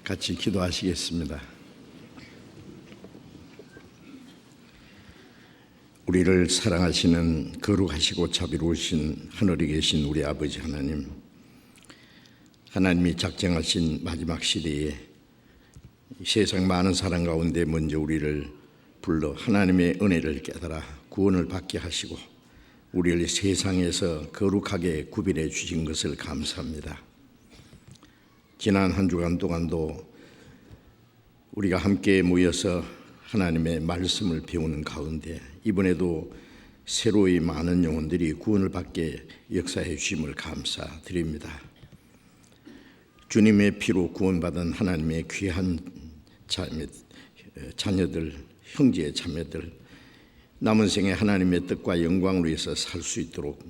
같이 기도하시겠습니다. 우리를 사랑하시는 거룩하시고 자비로우신 하늘에 계신 우리 아버지 하나님, 하나님이 작정하신 마지막 시대에 세상 많은 사람 가운데 먼저 우리를 불러 하나님의 은혜를 깨달아 구원을 받게 하시고 우리를 세상에서 거룩하게 구별해 주신 것을 감사합니다. 지난 한 주간 동안도 우리가 함께 모여서 하나님의 말씀을 배우는 가운데 이번에도 새로이 많은 영혼들이 구원을 받게 역사해 주심을 감사드립니다. 주님의 피로 구원받은 하나님의 귀한 자녀들, 형제 자매들, 남은 생에 하나님의 뜻과 영광을 위해서 살 수 있도록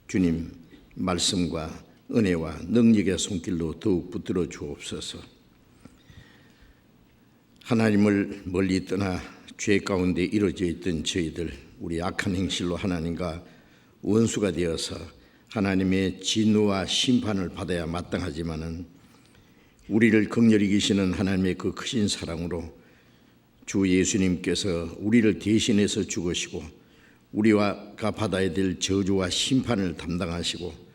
주님 말씀과 은혜와 능력의 손길로 더욱 붙들어 주옵소서. 하나님을 멀리 떠나 죄 가운데 이루어져 있던 저희들, 우리 악한 행실로 하나님과 원수가 되어서 하나님의 진노와 심판을 받아야 마땅하지만은 우리를 긍휼히 계시는 하나님의 그 크신 사랑으로 주 예수님께서 우리를 대신해서 죽으시고 우리가 받아야 될 저주와 심판을 담당하시고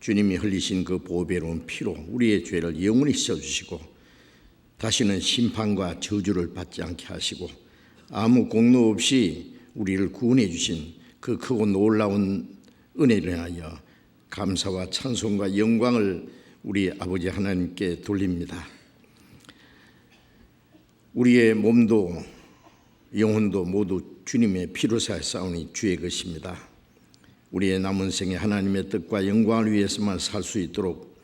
주님이 흘리신 그 보배로운 피로 우리의 죄를 영원히 씻어주시고 다시는 심판과 저주를 받지 않게 하시고 아무 공로 없이 우리를 구원해 주신 그 크고 놀라운 은혜를 인하여 감사와 찬송과 영광을 우리 아버지 하나님께 돌립니다. 우리의 몸도 영혼도 모두 주님의 피로 싸우니 주의 것입니다. 우리의 남은 생에 하나님의 뜻과 영광을 위해서만 살 수 있도록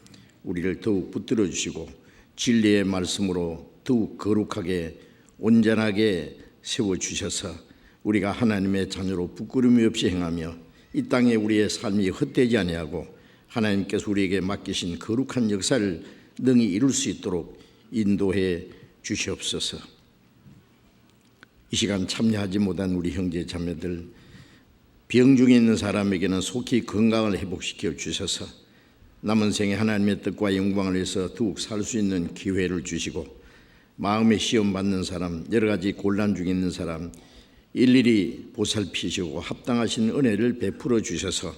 우리를 더욱 붙들어 주시고 진리의 말씀으로 더욱 거룩하게 온전하게 세워주셔서 우리가 하나님의 자녀로 부끄러움이 없이 행하며 이 땅에 우리의 삶이 헛되지 아니하고 하나님께서 우리에게 맡기신 거룩한 역사를 능히 이룰 수 있도록 인도해 주시옵소서. 이 시간 참여하지 못한 우리 형제 자매들, 병 중에 있는 사람에게는 속히 건강을 회복시켜 주셔서 남은 생에 하나님의 뜻과 영광을 위해서 더욱 살 수 있는 기회를 주시고 마음의 시험 받는 사람, 여러 가지 곤란 중에 있는 사람 일일이 보살피시고 합당하신 은혜를 베풀어 주셔서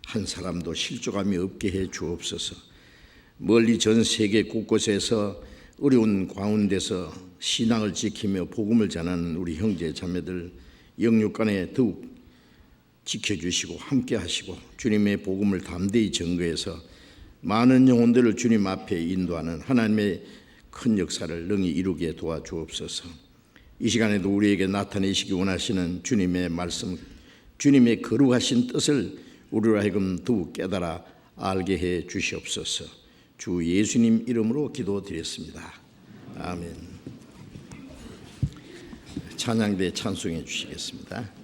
한 사람도 실족함이 없게 해 주옵소서. 멀리 전 세계 곳곳에서 어려운 가운데서 신앙을 지키며 복음을 전하는 우리 형제 자매들 영육간에 더욱 지켜주시고 함께 하시고 주님의 복음을 담대히 전거해서 많은 영혼들을 주님 앞에 인도하는 하나님의 큰 역사를 능히 이루게 도와주옵소서. 이 시간에도 우리에게 나타내시기 원하시는 주님의 말씀, 주님의 거룩하신 뜻을 우리로 하여금 더욱 깨달아 알게 해 주시옵소서. 주 예수님 이름으로 기도드렸습니다. 아멘. 찬양대 찬송해 주시겠습니다.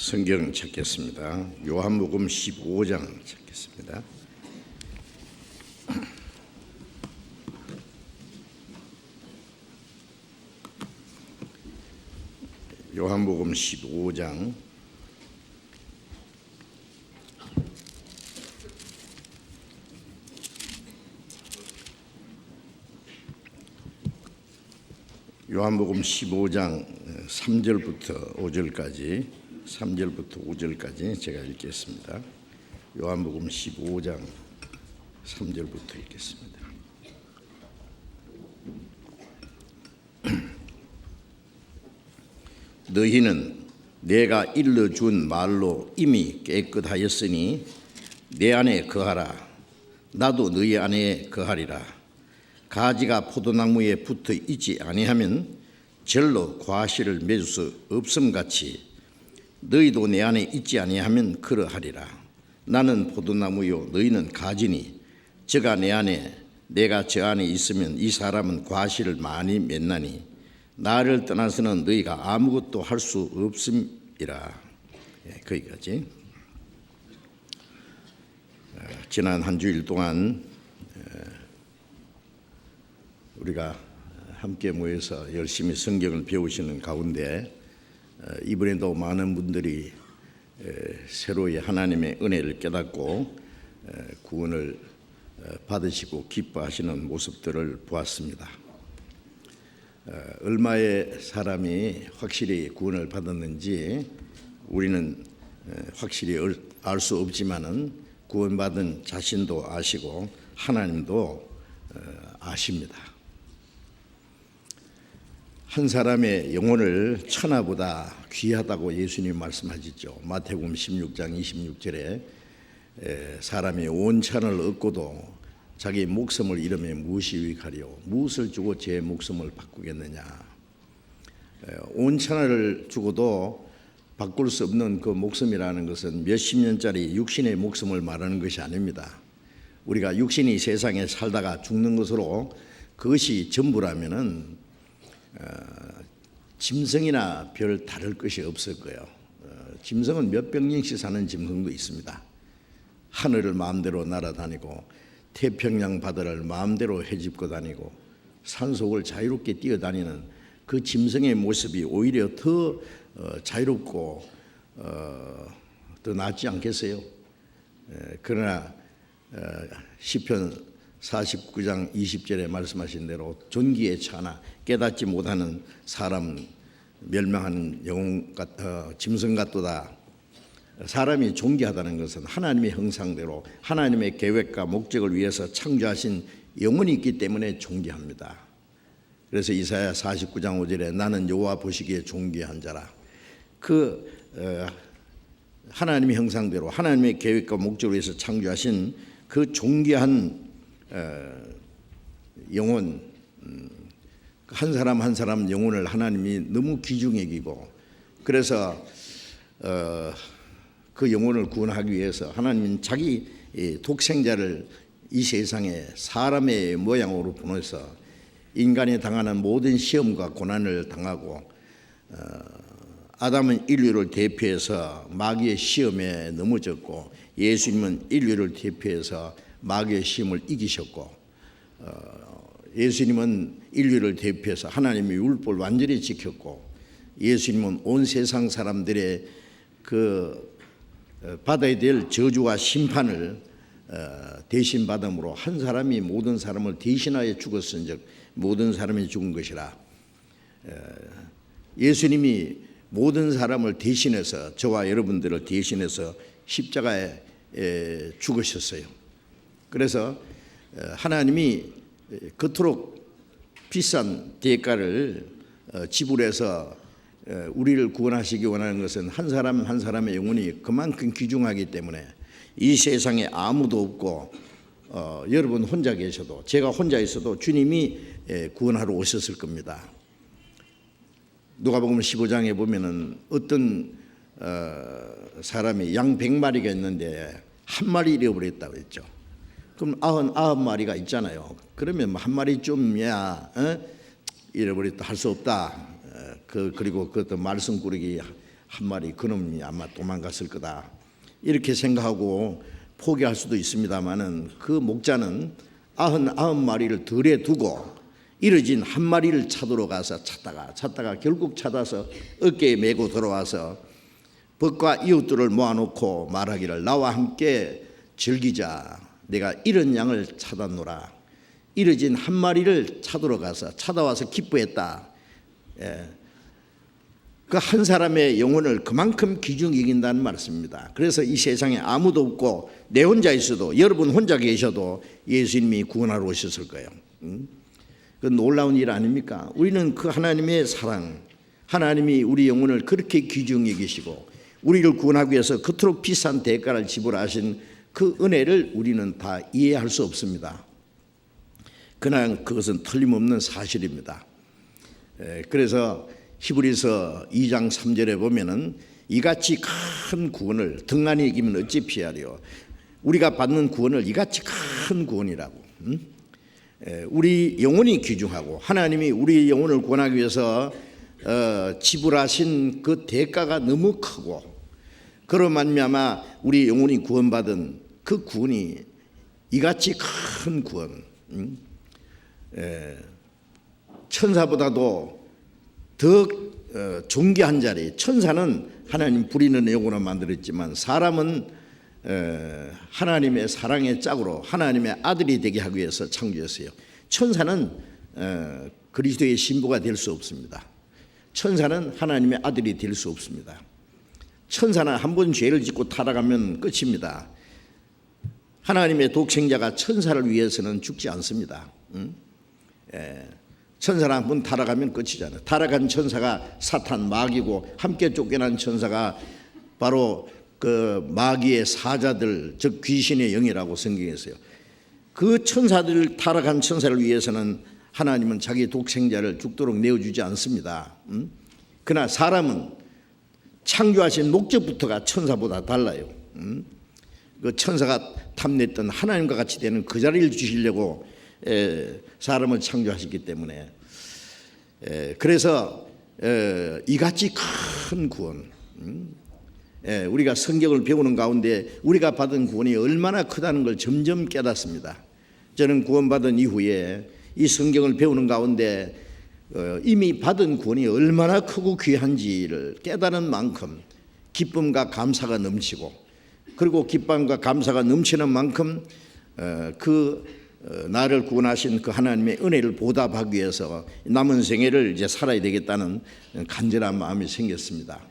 성경 찾겠습니다. 요한복음 15장 찾겠습니다. 요한복음 15장 요한복음 15장 3절부터 5절까지 제가 읽겠습니다. 요한복음 15장 3절부터 읽겠습니다. 너희는 내가 일러준 말로 이미 깨끗하였으니 내 안에 거하라. 나도 너희 안에 거하리라. 가지가 포도나무에 붙어 있지 아니하면 절로 과실을 맺을 수 없음같이 너희도 내 안에 있지 아니하면 그러하리라. 나는 포도나무요 너희는 가지니 저가 내 안에 내가 저 안에 있으면 이 사람은 과실을 많이 맺나니 나를 떠나서는 너희가 아무것도 할 수 없음이라. 거기까지. 지난 한 주일 동안 우리가 함께 모여서 열심히 성경을 배우시는 가운데 이번에도 많은 분들이 새로이 하나님의 은혜를 깨닫고 구원을 받으시고 기뻐하시는 모습들을 보았습니다. 얼마의 사람이 확실히 구원을 받았는지 우리는 확실히 알 수 없지만은 구원받은 자신도 아시고 하나님도 아십니다. 한 사람의 영혼을 천하보다 귀하다고 예수님 말씀하시죠. 마태복음 16장 26절에 사람이 온 천을 얻고도 자기 목숨을 잃으면 무엇이 유익하리요? 무엇을 주고 제 목숨을 바꾸겠느냐? 온 천하를 주고도 바꿀 수 없는 그 목숨이라는 것은 몇십 년짜리 육신의 목숨을 말하는 것이 아닙니다. 우리가 육신이 세상에 살다가 죽는 것으로 그것이 전부라면은 짐승이나 별 다를 것이 없을 거예요. 짐승은 몇백 년씩 사는 짐승도 있습니다. 하늘을 마음대로 날아다니고 태평양 바다를 마음대로 헤집고 다니고 산속을 자유롭게 뛰어다니는 그 짐승의 모습이 오히려 더 자유롭고 더 낫지 않겠어요? 그러나 시편 49장 20절에 말씀하신 대로 존귀에 차나 깨닫지 못하는 사람 멸망하는 영혼 짐승 같도다. 사람이 존귀하다는 것은 하나님의 형상대로 하나님의 계획과 목적을 위해서 창조하신 영혼이 있기 때문에 존귀합니다. 그래서 이사야 49장 5절에 나는 여호와 보시기에 존귀한 자라. 그 하나님의 형상대로 하나님의 계획과 목적을 위해서 창조하신 그 존귀한 영혼, 한 사람 한 사람 영혼을 하나님이 너무 귀중히 여기고 그래서 그 영혼을 구원하기 위해서 하나님은 자기 독생자를 이 세상에 사람의 모양으로 보내서 인간이 당하는 모든 시험과 고난을 당하고 아담은 인류를 대표해서 마귀의 시험에 넘어졌고 예수님은 인류를 대표해서 마귀의 시험을 이기셨고 예수님은 인류를 대표해서 하나님의 율법을 완전히 지켰고 예수님은 온 세상 사람들의 그 받아야 될 저주와 심판을 대신 받음으로 한 사람이 모든 사람을 대신하여 죽었은즉 모든 사람이 죽은 것이라. 예수님이 모든 사람을 대신해서 저와 여러분들을 대신해서 십자가에 죽으셨어요. 그래서 하나님이 그토록 비싼 대가를 지불해서 우리를 구원하시기 원하는 것은 한 사람 한 사람의 영혼이 그만큼 귀중하기 때문에 이 세상에 아무도 없고 여러분 혼자 계셔도 제가 혼자 있어도 주님이 구원하러 오셨을 겁니다. 누가복음 15장에 보면은 어떤 사람이 양 100마리가 있는데 한 마리 잃어버렸다고 했죠. 그럼 99마리가 있잖아요. 그러면 한 마리쯤이야 잃어버렸다 할 수 없다. 그리고 그것도 말썽꾸러기 한 마리 그놈이 아마 도망갔을 거다 이렇게 생각하고 포기할 수도 있습니다마는 그 목자는 99마리를 들에 두고 이뤄진 한 마리를 찾으러 가서 찾다가 결국 찾아서 어깨에 메고 돌아와서 벗과 이웃들을 모아놓고 말하기를 나와 함께 즐기자. 내가 이런 양을 찾았노라. 이뤄진 한 마리를 찾으러 가서 찾아와서 기뻐했다. 그 한 사람의 영혼을 그만큼 귀중히 여긴다는 말씀입니다. 그래서 이 세상에 아무도 없고 내 혼자 있어도 여러분 혼자 계셔도 예수님이 구원하러 오셨을 거예요. 그 놀라운 일 아닙니까? 우리는 그 하나님의 사랑, 하나님이 우리 영혼을 그렇게 귀중히 여기시고 우리를 구원하기 위해서 그토록 비싼 대가를 지불하신 그 은혜를 우리는 다 이해할 수 없습니다. 그냥 그것은 틀림없는 사실입니다. 그래서 히브리서 2장 3절에 보면은 이같이 큰 구원을 등한히 여기면 어찌 피하리요. 우리가 받는 구원을 이같이 큰 구원이라고. 우리 영혼이 귀중하고 하나님이 우리 영혼을 구원하기 위해서 지불하신 그 대가가 너무 크고 그로 말미암아 우리 영혼이 구원받은 그 구원이 이같이 큰 구원, 천사보다도 더 존귀한 자리. 천사는 하나님 부리는 영으로 만들었지만 사람은 하나님의 사랑의 짝으로 하나님의 아들이 되게 하기 위해서 창조했어요. 천사는 그리스도의 신부가 될 수 없습니다. 천사는 하나님의 아들이 될 수 없습니다. 천사는 한 번 죄를 짓고 타락하면 끝입니다. 하나님의 독생자가 천사를 위해서는 죽지 않습니다. 천사는 한 번 타락하면 끝이잖아요. 타락한 천사가 사탄 마귀고 함께 쫓겨난 천사가 바로 그 마귀의 사자들, 즉 귀신의 영이라고 성경에서요. 그 천사들, 타락한 천사를 위해서는 하나님은 자기 독생자를 죽도록 내어주지 않습니다. 그러나 사람은 창조하신 목적부터가 천사보다 달라요. 그 천사가 탐냈던 하나님과 같이 되는 그 자리를 주시려고 사람을 창조하셨기 때문에 그래서 이같이 큰 구원, 우리가 성경을 배우는 가운데 우리가 받은 구원이 얼마나 크다는 걸 점점 깨닫습니다. 저는 구원받은 이후에 이 성경을 배우는 가운데 이미 받은 구원이 얼마나 크고 귀한지를 깨달은 만큼 기쁨과 감사가 넘치고, 그리고 기쁨과 감사가 넘치는 만큼 나를 구원하신 그 하나님의 은혜를 보답하기 위해서 남은 생애를 이제 살아야 되겠다는 간절한 마음이 생겼습니다.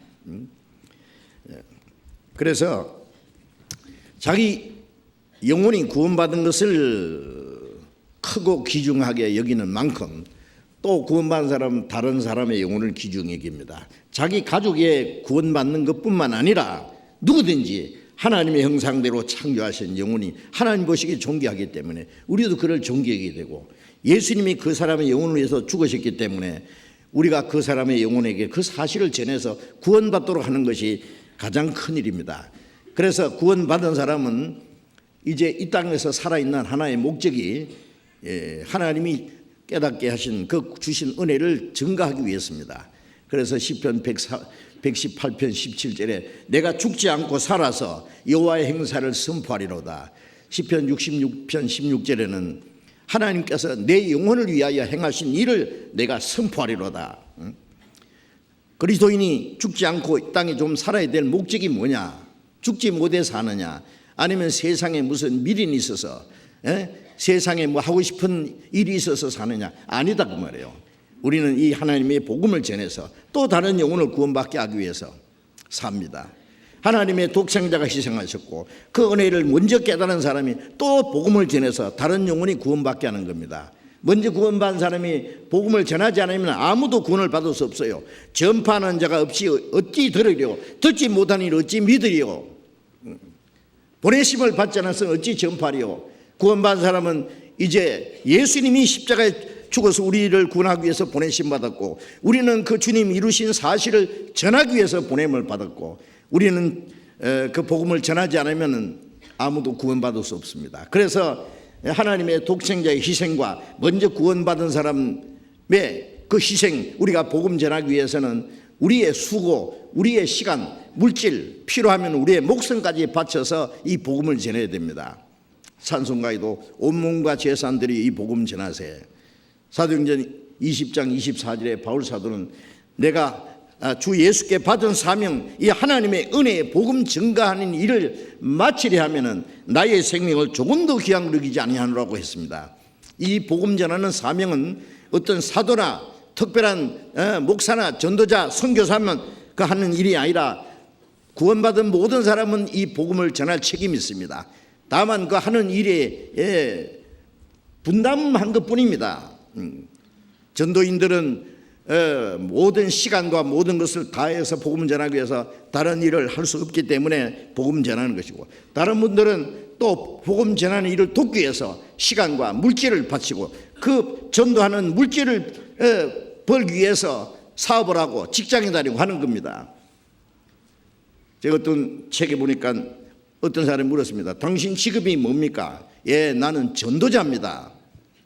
그래서 자기 영혼이 구원받은 것을 크고 귀중하게 여기는 만큼 또 구원받은 사람은 다른 사람의 영혼을 귀중히 여깁니다. 자기 가족의 구원받는 것뿐만 아니라 누구든지 하나님의 형상대로 창조하신 영혼이 하나님 보시기에 존귀하기 때문에 우리도 그를 존귀하게 되고, 예수님이 그 사람의 영혼을 위해서 죽으셨기 때문에 우리가 그 사람의 영혼에게 그 사실을 전해서 구원받도록 하는 것이 가장 큰 일입니다. 그래서 구원받은 사람은 이제 이 땅에서 살아있는 하나의 목적이 하나님이 깨닫게 하신 그 주신 은혜를 증가하기 위해서입니다. 그래서 시편 118편 17절에 내가 죽지 않고 살아서 여호와의 행사를 선포하리로다. 시편 66편 16절에는 하나님께서 내 영혼을 위하여 행하신 일을 내가 선포하리로다. 그리스도인이 죽지 않고 이 땅에 좀 살아야 될 목적이 뭐냐? 죽지 못해 사느냐? 아니면 세상에 무슨 미련이 있어서 세상에 뭐 하고 싶은 일이 있어서 사느냐? 아니다 그 말이에요. 우리는 이 하나님의 복음을 전해서 또 다른 영혼을 구원받게 하기 위해서 삽니다. 하나님의 독생자가 희생하셨고 그 은혜를 먼저 깨달은 사람이 또 복음을 전해서 다른 영혼이 구원받게 하는 겁니다. 먼저 구원받은 사람이 복음을 전하지 않으면 아무도 구원을 받을 수 없어요. 전파하는 자가 없이 어찌 들으리요? 듣지 못하니 어찌 믿으리요? 보내심을 받지 않아서 어찌 전파리요? 구원받은 사람은 이제 예수님이 십자가에 죽어서 우리를 구원하기 위해서 보내심 받았고, 우리는 그 주님 이루신 사실을 전하기 위해서 보냄을 받았고, 우리는 그 복음을 전하지 않으면 아무도 구원받을 수 없습니다. 그래서 하나님의 독생자의 희생과 먼저 구원받은 사람의 그 희생, 우리가 복음 전하기 위해서는 우리의 수고, 우리의 시간, 물질, 필요하면 우리의 목숨까지 바쳐서 이 복음을 전해야 됩니다. 찬송가에도 온몸과 재산들이 이 복음 전하세. 사도행전 20장 24절에 바울 사도는 내가 주 예수께 받은 사명, 이 하나님의 은혜의 복음 증가하는 일을 마치려 하면은 나의 생명을 조금 더 귀한 여기지 아니하노라고 했습니다. 이 복음 전하는 사명은 어떤 사도나 특별한 목사나 전도자, 선교사만 그 하는 일이 아니라 구원받은 모든 사람은 이 복음을 전할 책임이 있습니다. 다만 그 하는 일에 분담한 것뿐입니다. 전도인들은 모든 시간과 모든 것을 다해서 복음 전하기 위해서 다른 일을 할 수 없기 때문에 복음 전하는 것이고, 다른 분들은 또 복음 전하는 일을 돕기 위해서 시간과 물질을 바치고 그 전도하는 물질을 벌기 위해서 사업을 하고 직장에 다니고 하는 겁니다. 제가 어떤 책에 보니까 어떤 사람이 물었습니다. 당신 직업이 뭡니까? 예, 나는 전도자입니다.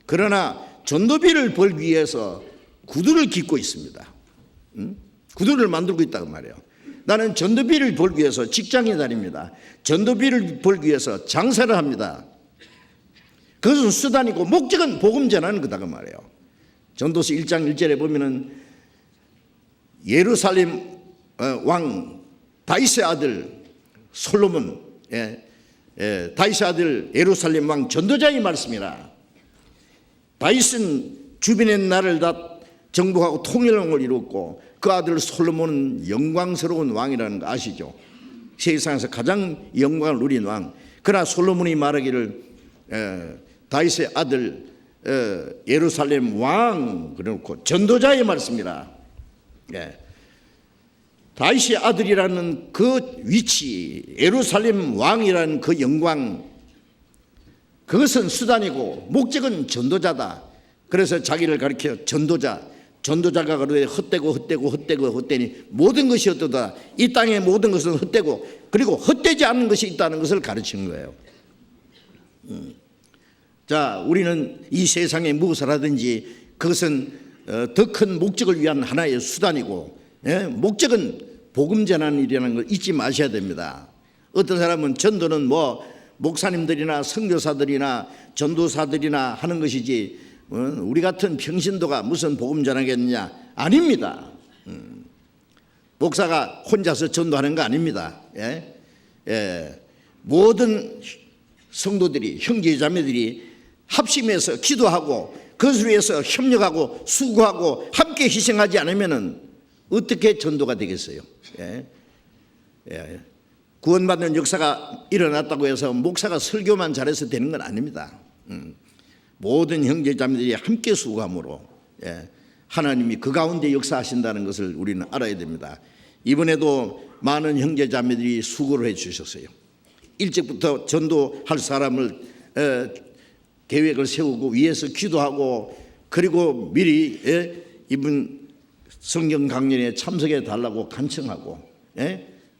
그러나 전도비를 벌기 위해서 구두를 깃고 있습니다. 구두를 만들고 있다고 말이에요. 나는 전도비를 벌기 위해서 직장에 다닙니다. 전도비를 벌기 위해서 장사를 합니다. 그것은 수단이고 목적은 복음 전하는 거다 그 말이에요. 전도서 1장 1절에 보면은 예루살렘 왕 다윗의 아들 솔로몬, 다윗의 아들 예루살렘 왕 전도자의 말씀이라. 다윗은 주변의 나라를 다 정복하고 통일왕을 이뤘고 그 아들 솔로몬은 영광스러운 왕이라는 거 아시죠? 세상에서 가장 영광을 누린 왕. 그러나 솔로몬이 말하기를 다윗의 아들 예루살렘 왕 그래놓고 전도자의 말씀이라. 다윗의 아들이라는 그 위치, 예루살렘 왕이라는 그 영광, 그것은 수단이고 목적은 전도자다. 그래서 자기를 가리켜 전도자가 그러되 헛되니 모든 것이 헛되다. 이 땅의 모든 것은 헛되고 그리고 헛되지 않는 것이 있다는 것을 가르치는 거예요. 자, 우리는 이 세상에 무엇을 하든지 그것은 더 큰 목적을 위한 하나의 수단이고, 목적은 복음 전하는 일이라는 걸 잊지 마셔야 됩니다. 어떤 사람은 전도는 뭐 목사님들이나 선교사들이나 전도사들이나 하는 것이지 우리 같은 평신도가 무슨 복음 전하겠느냐? 아닙니다. 목사가 혼자서 전도하는 거 아닙니다. 모든 성도들이, 형제자매들이 합심해서 기도하고 그것을 위해서 협력하고 수고하고 함께 희생하지 않으면 어떻게 전도가 되겠어요? 구원받는 역사가 일어났다고 해서 목사가 설교만 잘해서 되는 건 아닙니다. 모든 형제자매들이 함께 수고함으로 하나님이 그 가운데 역사하신다는 것을 우리는 알아야 됩니다. 이번에도 많은 형제자매들이 수고를 해 주셨어요. 일찍부터 전도할 사람을 계획을 세우고 위해서 기도하고 그리고 미리 이분 성경 강연에 참석해 달라고 간청하고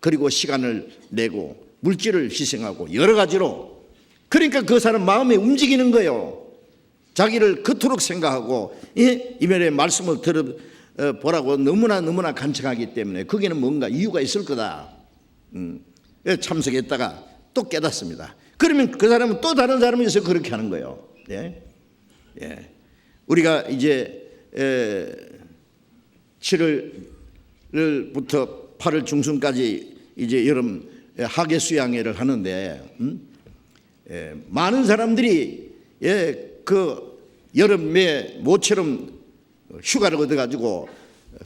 그리고 시간을 내고 물질을 희생하고 여러 가지로, 그러니까 그 사람 마음에 움직이는 거예요. 자기를 그토록 생각하고 이번에 말씀을 들어보라고 너무나 간청하기 때문에 거기는 뭔가 이유가 있을 거다. 참석했다가 또 깨닫습니다. 그러면 그 사람은 또 다른 사람이 있어서 그렇게 하는 거예요. 우리가 이제 7월부터 8월 중순까지 이제 여름 학예 수양회를 하는데 많은 사람들이 그 여름에 모처럼 휴가를 얻어가지고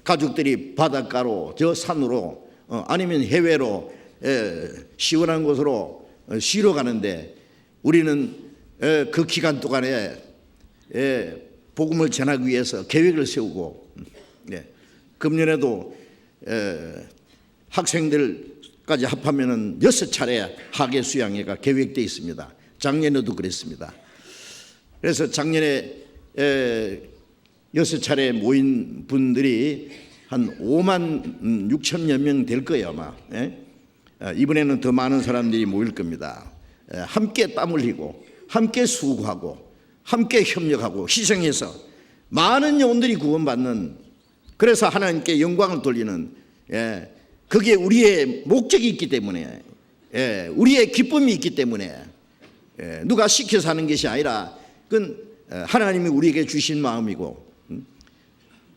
가족들이 바닷가로 저 산으로 아니면 해외로 시원한 곳으로 쉬러 가는데 우리는 그 기간 동안에 복음을 전하기 위해서 계획을 세우고 금년에도 학생들까지 합하면은 6차례 학예 수양회가 계획되어 있습니다. 작년에도 그랬습니다. 그래서 작년에 6차례 모인 분들이 한 5만 6천여 명 될 거예요 아마. 이번에는 더 많은 사람들이 모일 겁니다. 함께 땀 흘리고 함께 수고하고 함께 협력하고 희생해서 많은 영혼들이 구원받는 그래서 하나님께 영광을 돌리는, 그게 우리의 목적이 있기 때문에, 우리의 기쁨이 있기 때문에, 누가 시켜서 하는 것이 아니라 그건 하나님이 우리에게 주신 마음이고,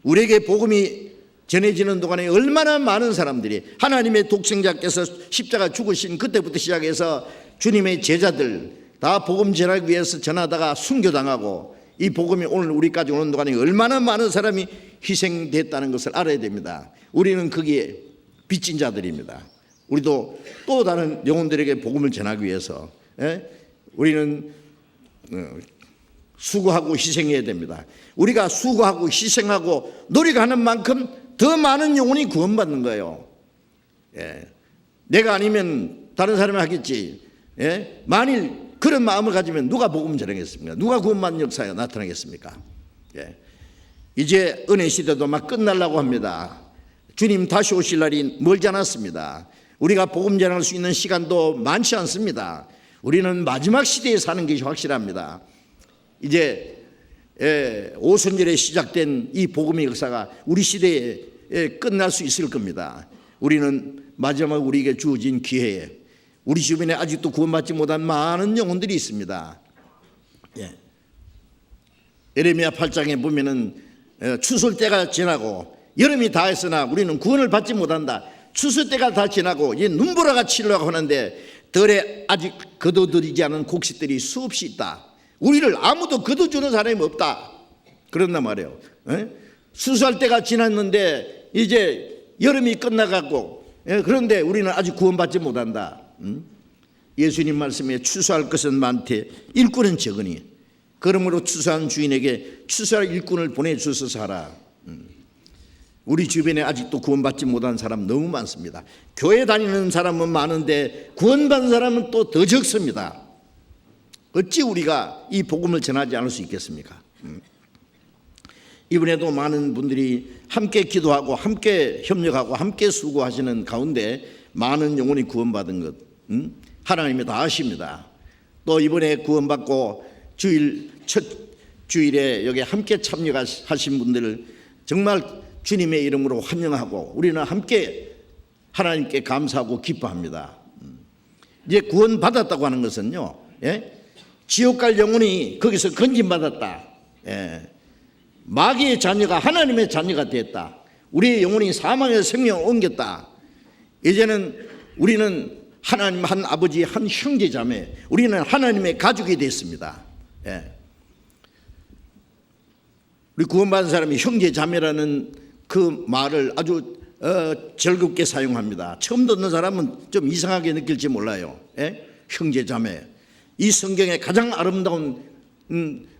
우리에게 복음이 전해지는 동안에 얼마나 많은 사람들이 하나님의 독생자께서 십자가 죽으신 그때부터 시작해서 주님의 제자들 다 복음 전하기 위해서 전하다가 순교당하고, 이 복음이 오늘 우리까지 오는 동안에 얼마나 많은 사람이 희생됐다는 것을 알아야 됩니다. 우리는 거기에 빚진 자들입니다. 우리도 또 다른 영혼들에게 복음을 전하기 위해서 우리는 수고하고 희생해야 됩니다. 우리가 수고하고 희생하고 노력하는 만큼 더 많은 영혼이 구원받는 거예요. 내가 아니면 다른 사람이 하겠지. 만일 그런 마음을 가지면 누가 복음 전하겠습니까? 누가 구원받는 역사가 나타나겠습니까? 이제 은혜 시대도 막 끝나려고 합니다. 주님 다시 오실 날이 멀지 않았습니다. 우리가 복음 전할 수 있는 시간도 많지 않습니다. 우리는 마지막 시대에 사는 것이 확실합니다. 이제 오순절에 시작된 이 복음의 역사가 우리 시대에 끝날 수 있을 겁니다. 우리는 마지막 우리에게 주어진 기회에 우리 주변에 아직도 구원받지 못한 많은 영혼들이 있습니다. 예레미야 8장에 보면은 추수할 때가 지나고 여름이 다 했으나 우리는 구원을 받지 못한다. 추수 때가 다 지나고 이제 눈보라가 치려고 하는데 덜에 아직 거둬들이지 않은 곡식들이 수없이 있다. 우리를 아무도 거둬주는 사람이 없다. 그런단 말이에요. 추수할 때가 지났는데 이제 여름이 끝나가고, 그런데 우리는 아직 구원받지 못한다. 예수님 말씀에 추수할 것은 많되 일꾼은 적으니 그러므로 추수한 주인에게 추수할 일꾼을 보내주소서 하라. 우리 주변에 아직도 구원받지 못한 사람 너무 많습니다. 교회 다니는 사람은 많은데 구원받은 사람은 또 더 적습니다. 어찌 우리가 이 복음을 전하지 않을 수 있겠습니까? 이번에도 많은 분들이 함께 기도하고 함께 협력하고 함께 수고하시는 가운데 많은 영혼이 구원받은 것 하나님이 다 아십니다. 또 이번에 구원받고 첫 주일에 여기 함께 참여하신 분들을 정말 주님의 이름으로 환영하고 우리는 함께 하나님께 감사하고 기뻐합니다. 이제 구원받았다고 하는 것은요, 지옥 갈 영혼이 거기서 건진받았다. 마귀의 자녀가 하나님의 자녀가 됐다. 우리의 영혼이 사망의 생명을 옮겼다. 이제는 우리는 하나님 한 아버지 한 형제 자매, 우리는 하나님의 가족이 됐습니다. 우리 구원받은 사람이 형제 자매라는 그 말을 아주 즐겁게 사용합니다. 처음 듣는 사람은 좀 이상하게 느낄지 몰라요. 형제 자매, 이 성경의 가장 아름다운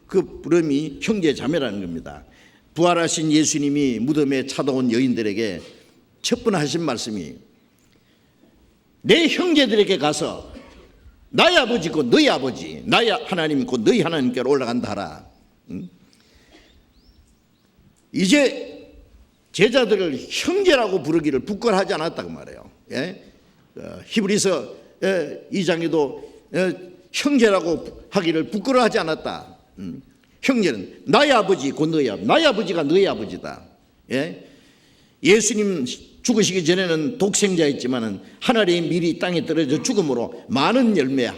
그 부름이 형제 자매라는 겁니다. 부활하신 예수님이 무덤에 찾아온 여인들에게 첫 번 하신 말씀이 내 형제들에게 가서 나의 아버지 있고 너희 아버지, 나의 하나님 있고 너희 하나님께로 올라간다 하라. 이제 제자들을 형제라고 부르기를 부끄러워하지 않았다고 말해요. 히브리서 2장에도 형제라고 하기를 부끄러워하지 않았다. 형제는 나의 아버지 곧 너희 아버지, 나의 아버지가 너희 아버지다. 예수님 죽으시기 전에는 독생자였지만은 하늘의 밀이 땅에 떨어져 죽음으로 많은 열매,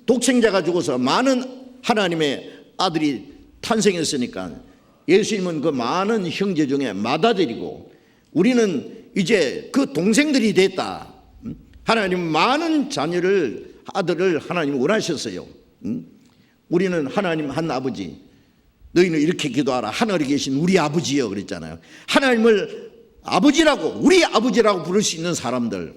독생자가 죽어서 많은 하나님의 아들이 탄생했으니까 예수님은 그 많은 형제 중에 맏아들이고 우리는 이제 그 동생들이 됐다. 하나님 많은 자녀를, 아들을 하나님이 원하셨어요. 우리는 하나님 한 아버지, 너희는 이렇게 기도하라. 하늘에 계신 우리 아버지여 그랬잖아요. 하나님을 아버지라고, 우리 아버지라고 부를 수 있는 사람들.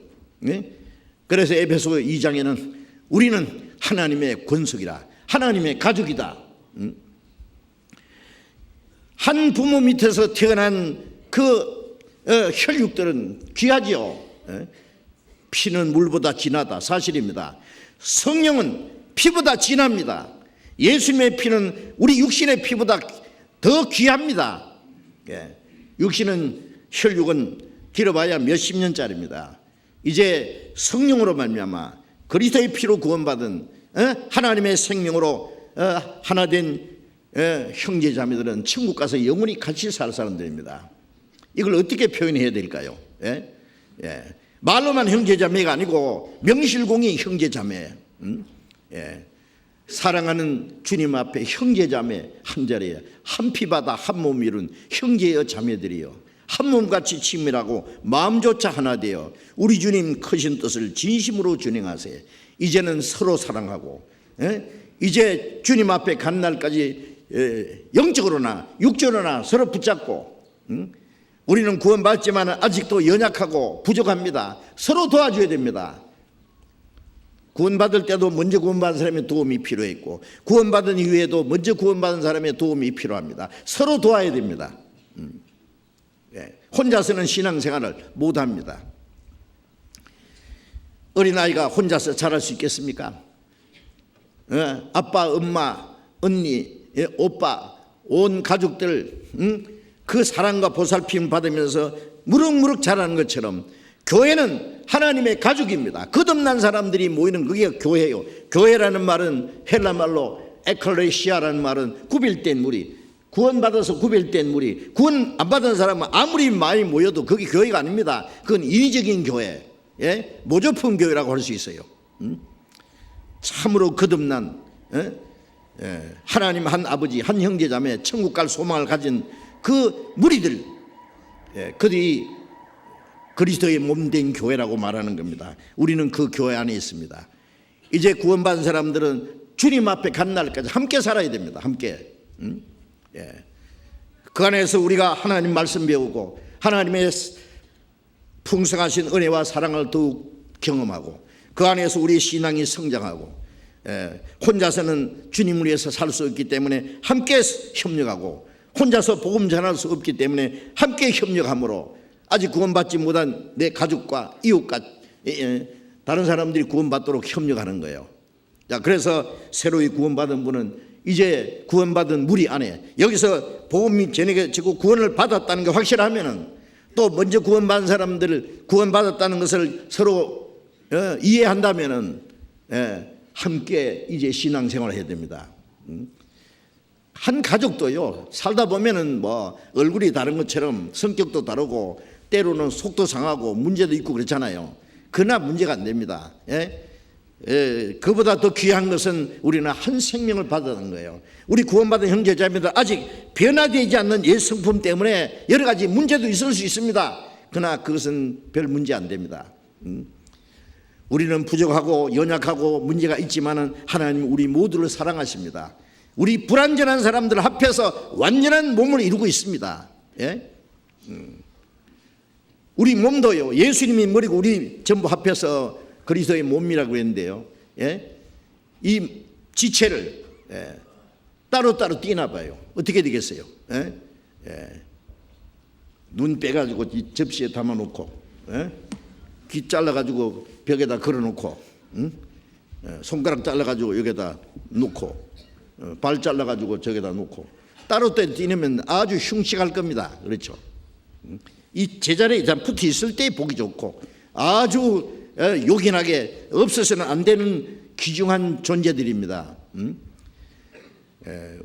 그래서 에베소 2장에는 우리는 하나님의 권속이라, 하나님의 가족이다. 한 부모 밑에서 태어난 그 혈육들은 귀하지요. 피는 물보다 진하다, 사실입니다. 성령은 피보다 진합니다. 예수님의 피는 우리 육신의 피보다 더 귀합니다. 육신은, 혈육은 길어봐야 몇십 년짜리입니다. 이제 성령으로 말미암아 그리스도의 피로 구원받은 하나님의 생명으로 하나 된 형제 자매들은 천국 가서 영원히 같이 살 사람들입니다. 이걸 어떻게 표현해야 될까요? 예? 예. 말로만 형제자매가 아니고 명실공히 형제자매. 예. 사랑하는 주님 앞에 형제자매 한 자리에 한 피바다 한 몸 이룬 형제여 자매들이여 한 몸같이 친밀하고 마음조차 하나 되어 우리 주님 크신 뜻을 진심으로 준행하세요. 이제는 서로 사랑하고 이제 주님 앞에 간 날까지 영적으로나 육적으로나 서로 붙잡고 우리는 구원받지만 아직도 연약하고 부족합니다. 서로 도와줘야 됩니다. 구원받을 때도 먼저 구원받은 사람의 도움이 필요했고 구원받은 이후에도 먼저 구원받은 사람의 도움이 필요합니다. 서로 도와야 됩니다. 혼자서는 신앙생활을 못합니다. 어린아이가 혼자서 잘할 수 있겠습니까? 아빠, 엄마, 언니, 오빠, 온 가족들 그 사랑과 보살핌 받으면서 무럭무럭 자라는 것처럼 교회는 하나님의 가족입니다. 거듭난 사람들이 모이는 그게 교회예요. 교회라는 말은 헬라 말로 에클레시아라는 말은 구별된 무리, 구원받아서 구별된 무리. 구원 안 받은 사람은 아무리 많이 모여도 그게 교회가 아닙니다. 그건 인위적인 교회, 모조품 교회라고 할 수 있어요. 참으로 거듭난 하나님 한 아버지, 한 형제자매, 천국 갈 소망을 가진 그 무리들, 그들이 그리스도의 몸된 교회라고 말하는 겁니다. 우리는 그 교회 안에 있습니다. 이제 구원받은 사람들은 주님 앞에 간 날까지 함께 살아야 됩니다. 함께. 그 안에서 우리가 하나님 말씀 배우고 하나님의 풍성하신 은혜와 사랑을 더욱 경험하고 그 안에서 우리의 신앙이 성장하고 혼자서는 주님을 위해서 살 수 없기 때문에 함께 협력하고 혼자서 복음 전할 수 없기 때문에 함께 협력함으로 아직 구원받지 못한 내 가족과 이웃과 다른 사람들이 구원받도록 협력하는 거예요. 자, 그래서 새로이 구원받은 분은 이제 구원받은 무리 안에 여기서 복음이 전해지고 구원을 받았다는 게 확실하면은 또 먼저 구원받은 사람들을 구원받았다는 것을 서로 이해한다면은 함께 이제 신앙생활을 해야 됩니다. 한 가족도요 살다 보면은 뭐 얼굴이 다른 것처럼 성격도 다르고 때로는 속도 상하고 문제도 있고 그렇잖아요. 그러나 문제가 안 됩니다. 그보다 더 귀한 것은 우리는 한 생명을 받았는 거예요. 우리 구원받은 형제자매들 아직 변화되지 않는 옛 성품 때문에 여러 가지 문제도 있을 수 있습니다. 그러나 그것은 별 문제 안 됩니다. 우리는 부족하고 연약하고 문제가 있지만은 하나님 우리 모두를 사랑하십니다. 우리 불완전한 사람들 합해서 완전한 몸을 이루고 있습니다. 우리 몸도요 예수님이 머리고 우리 전부 합해서 그리스도의 몸이라고 했는데요. 이 지체를 따로따로 띄나 봐요. 어떻게 되겠어요? 눈 빼가지고 이 접시에 담아놓고 귀 잘라가지고 벽에다 걸어놓고 손가락 잘라가지고 여기다 놓고 발 잘라가지고 저기다 놓고 따로따로 띄면 아주 흉측할 겁니다. 그렇죠? 이 제자리에 붙어 있을 때 보기 좋고 아주 요긴하게 없어서는 안 되는 귀중한 존재들입니다.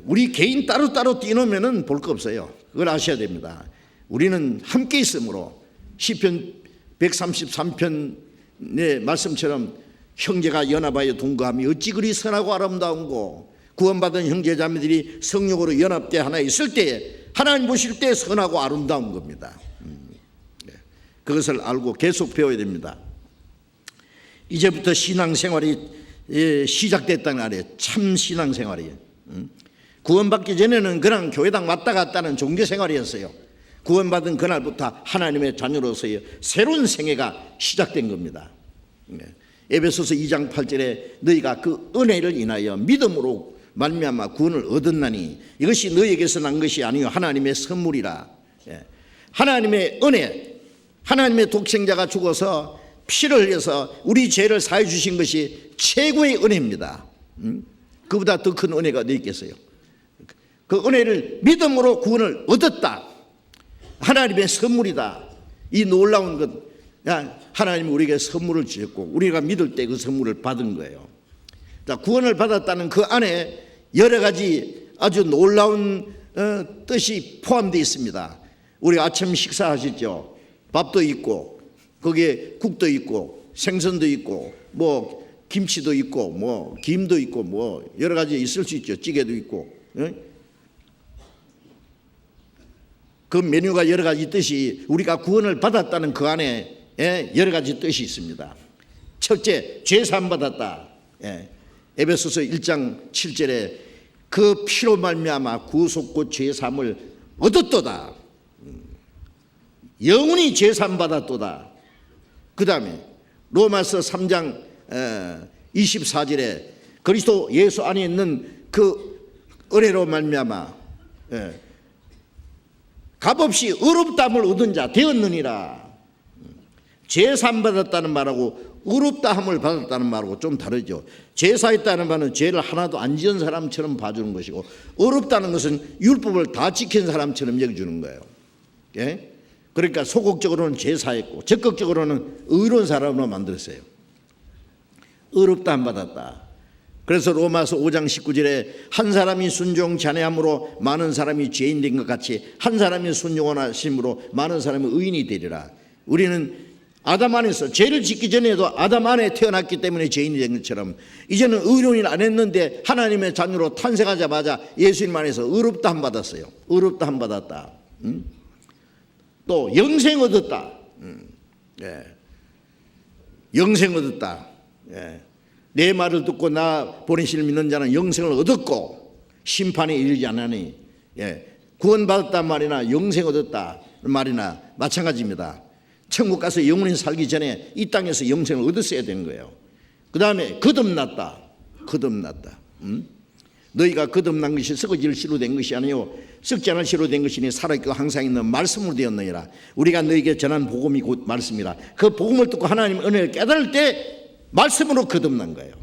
우리 개인 따로따로 띄놓으면 볼 거 없어요. 그걸 아셔야 됩니다. 우리는 함께 있으므로 시편 133편의 말씀처럼 형제가 연합하여 동거함이 어찌 그리 선하고 아름다운고 구원받은 형제자매들이 성령으로 연합돼 하나 있을 때에 하나님 보실 때 선하고 아름다운 겁니다. 그것을 알고 계속 배워야 됩니다. 이제부터 신앙생활이 시작됐다는 말이에요. 참 신앙생활이에요. 구원받기 전에는 그냥 교회당 왔다 갔다는 종교생활이었어요. 구원받은 그날부터 하나님의 자녀로서의 새로운 생애가 시작된 겁니다. 에베소서 2장 8절에 너희가 그 은혜를 인하여 믿음으로 말미암아 구원을 얻었나니 이것이 너희에게서 난 것이 아니요 하나님의 선물이라. 하나님의 은혜, 하나님의 독생자가 죽어서 피를 흘려서 우리 죄를 사해 주신 것이 최고의 은혜입니다. 그보다 더 큰 은혜가 어디 있겠어요? 그 은혜를 믿음으로 구원을 얻었다. 하나님의 선물이다. 이 놀라운 것, 하나님이 우리에게 선물을 주셨고 우리가 믿을 때 그 선물을 받은 거예요. 자, 구원을 받았다는 그 안에 여러 가지 아주 놀라운 뜻이 포함되어 있습니다. 우리 아침 식사하셨죠? 밥도 있고 거기에 국도 있고 생선도 있고 뭐 김치도 있고 뭐 김도 있고 뭐 여러 가지 있을 수 있죠. 찌개도 있고. 그 메뉴가 여러 가지 뜻이 우리가 구원을 받았다는 그 안에 여러 가지 뜻이 있습니다. 첫째, 죄 사함 받았다. 에베소서 1장 7절에 그 피로 말미암아 구속고 죄 사함을 얻었도다. 영원히 죄 사함 받았도다. 그 다음에 로마서 3장 24절에 그리스도 예수 안에 있는 그 은혜로 말미암아 값없이 의롭다함을 얻은 자 되었느니라. 죄 사함 받았다는 말하고 의롭다함을 받았다는 말하고 좀 다르죠. 죄 사했다는 말은 죄를 하나도 안 지은 사람처럼 봐주는 것이고, 의롭다는 것은 율법을 다 지킨 사람처럼 여겨주는 거예요. 그러니까 소극적으로는 죄 사했고 적극적으로는 의로운 사람으로 만들었어요. 의롭다함 받았다. 그래서 로마서 5장 19절에 한 사람이 순종치 아니함으로 많은 사람이 죄인 된 것 같이 한 사람이 순종하심으로 많은 사람이 의인이 되리라. 우리는 아담 안에서 죄를 짓기 전에도 아담 안에 태어났기 때문에 죄인이 된 것처럼 이제는 의로운 안 했는데 하나님의 자녀로 탄생하자마자 예수님 안에서 의롭다함 받았어요. 의롭다함 받았다. 또 영생 얻었다. 영생 얻었다. 내 말을 듣고 나 보내시를 믿는 자는 영생을 얻었고 심판에 이르지 않으니 구원받았단 말이나 영생 얻었다 말이나 마찬가지입니다. 천국 가서 영원히 살기 전에 이 땅에서 영생을 얻었어야 되는 거예요. 그 다음에 거듭났다. 거듭났다. 너희가 거듭난 것이 썩어질 씨로 된 것이 아니요 썩지 않을 씨로 된 것이니 살아있고 항상 있는 말씀으로 되었느니라. 우리가 너희에게 전한 복음이 곧 말씀이라. 그 복음을 듣고 하나님의 은혜를 깨달을 때 말씀으로 거듭난 거예요.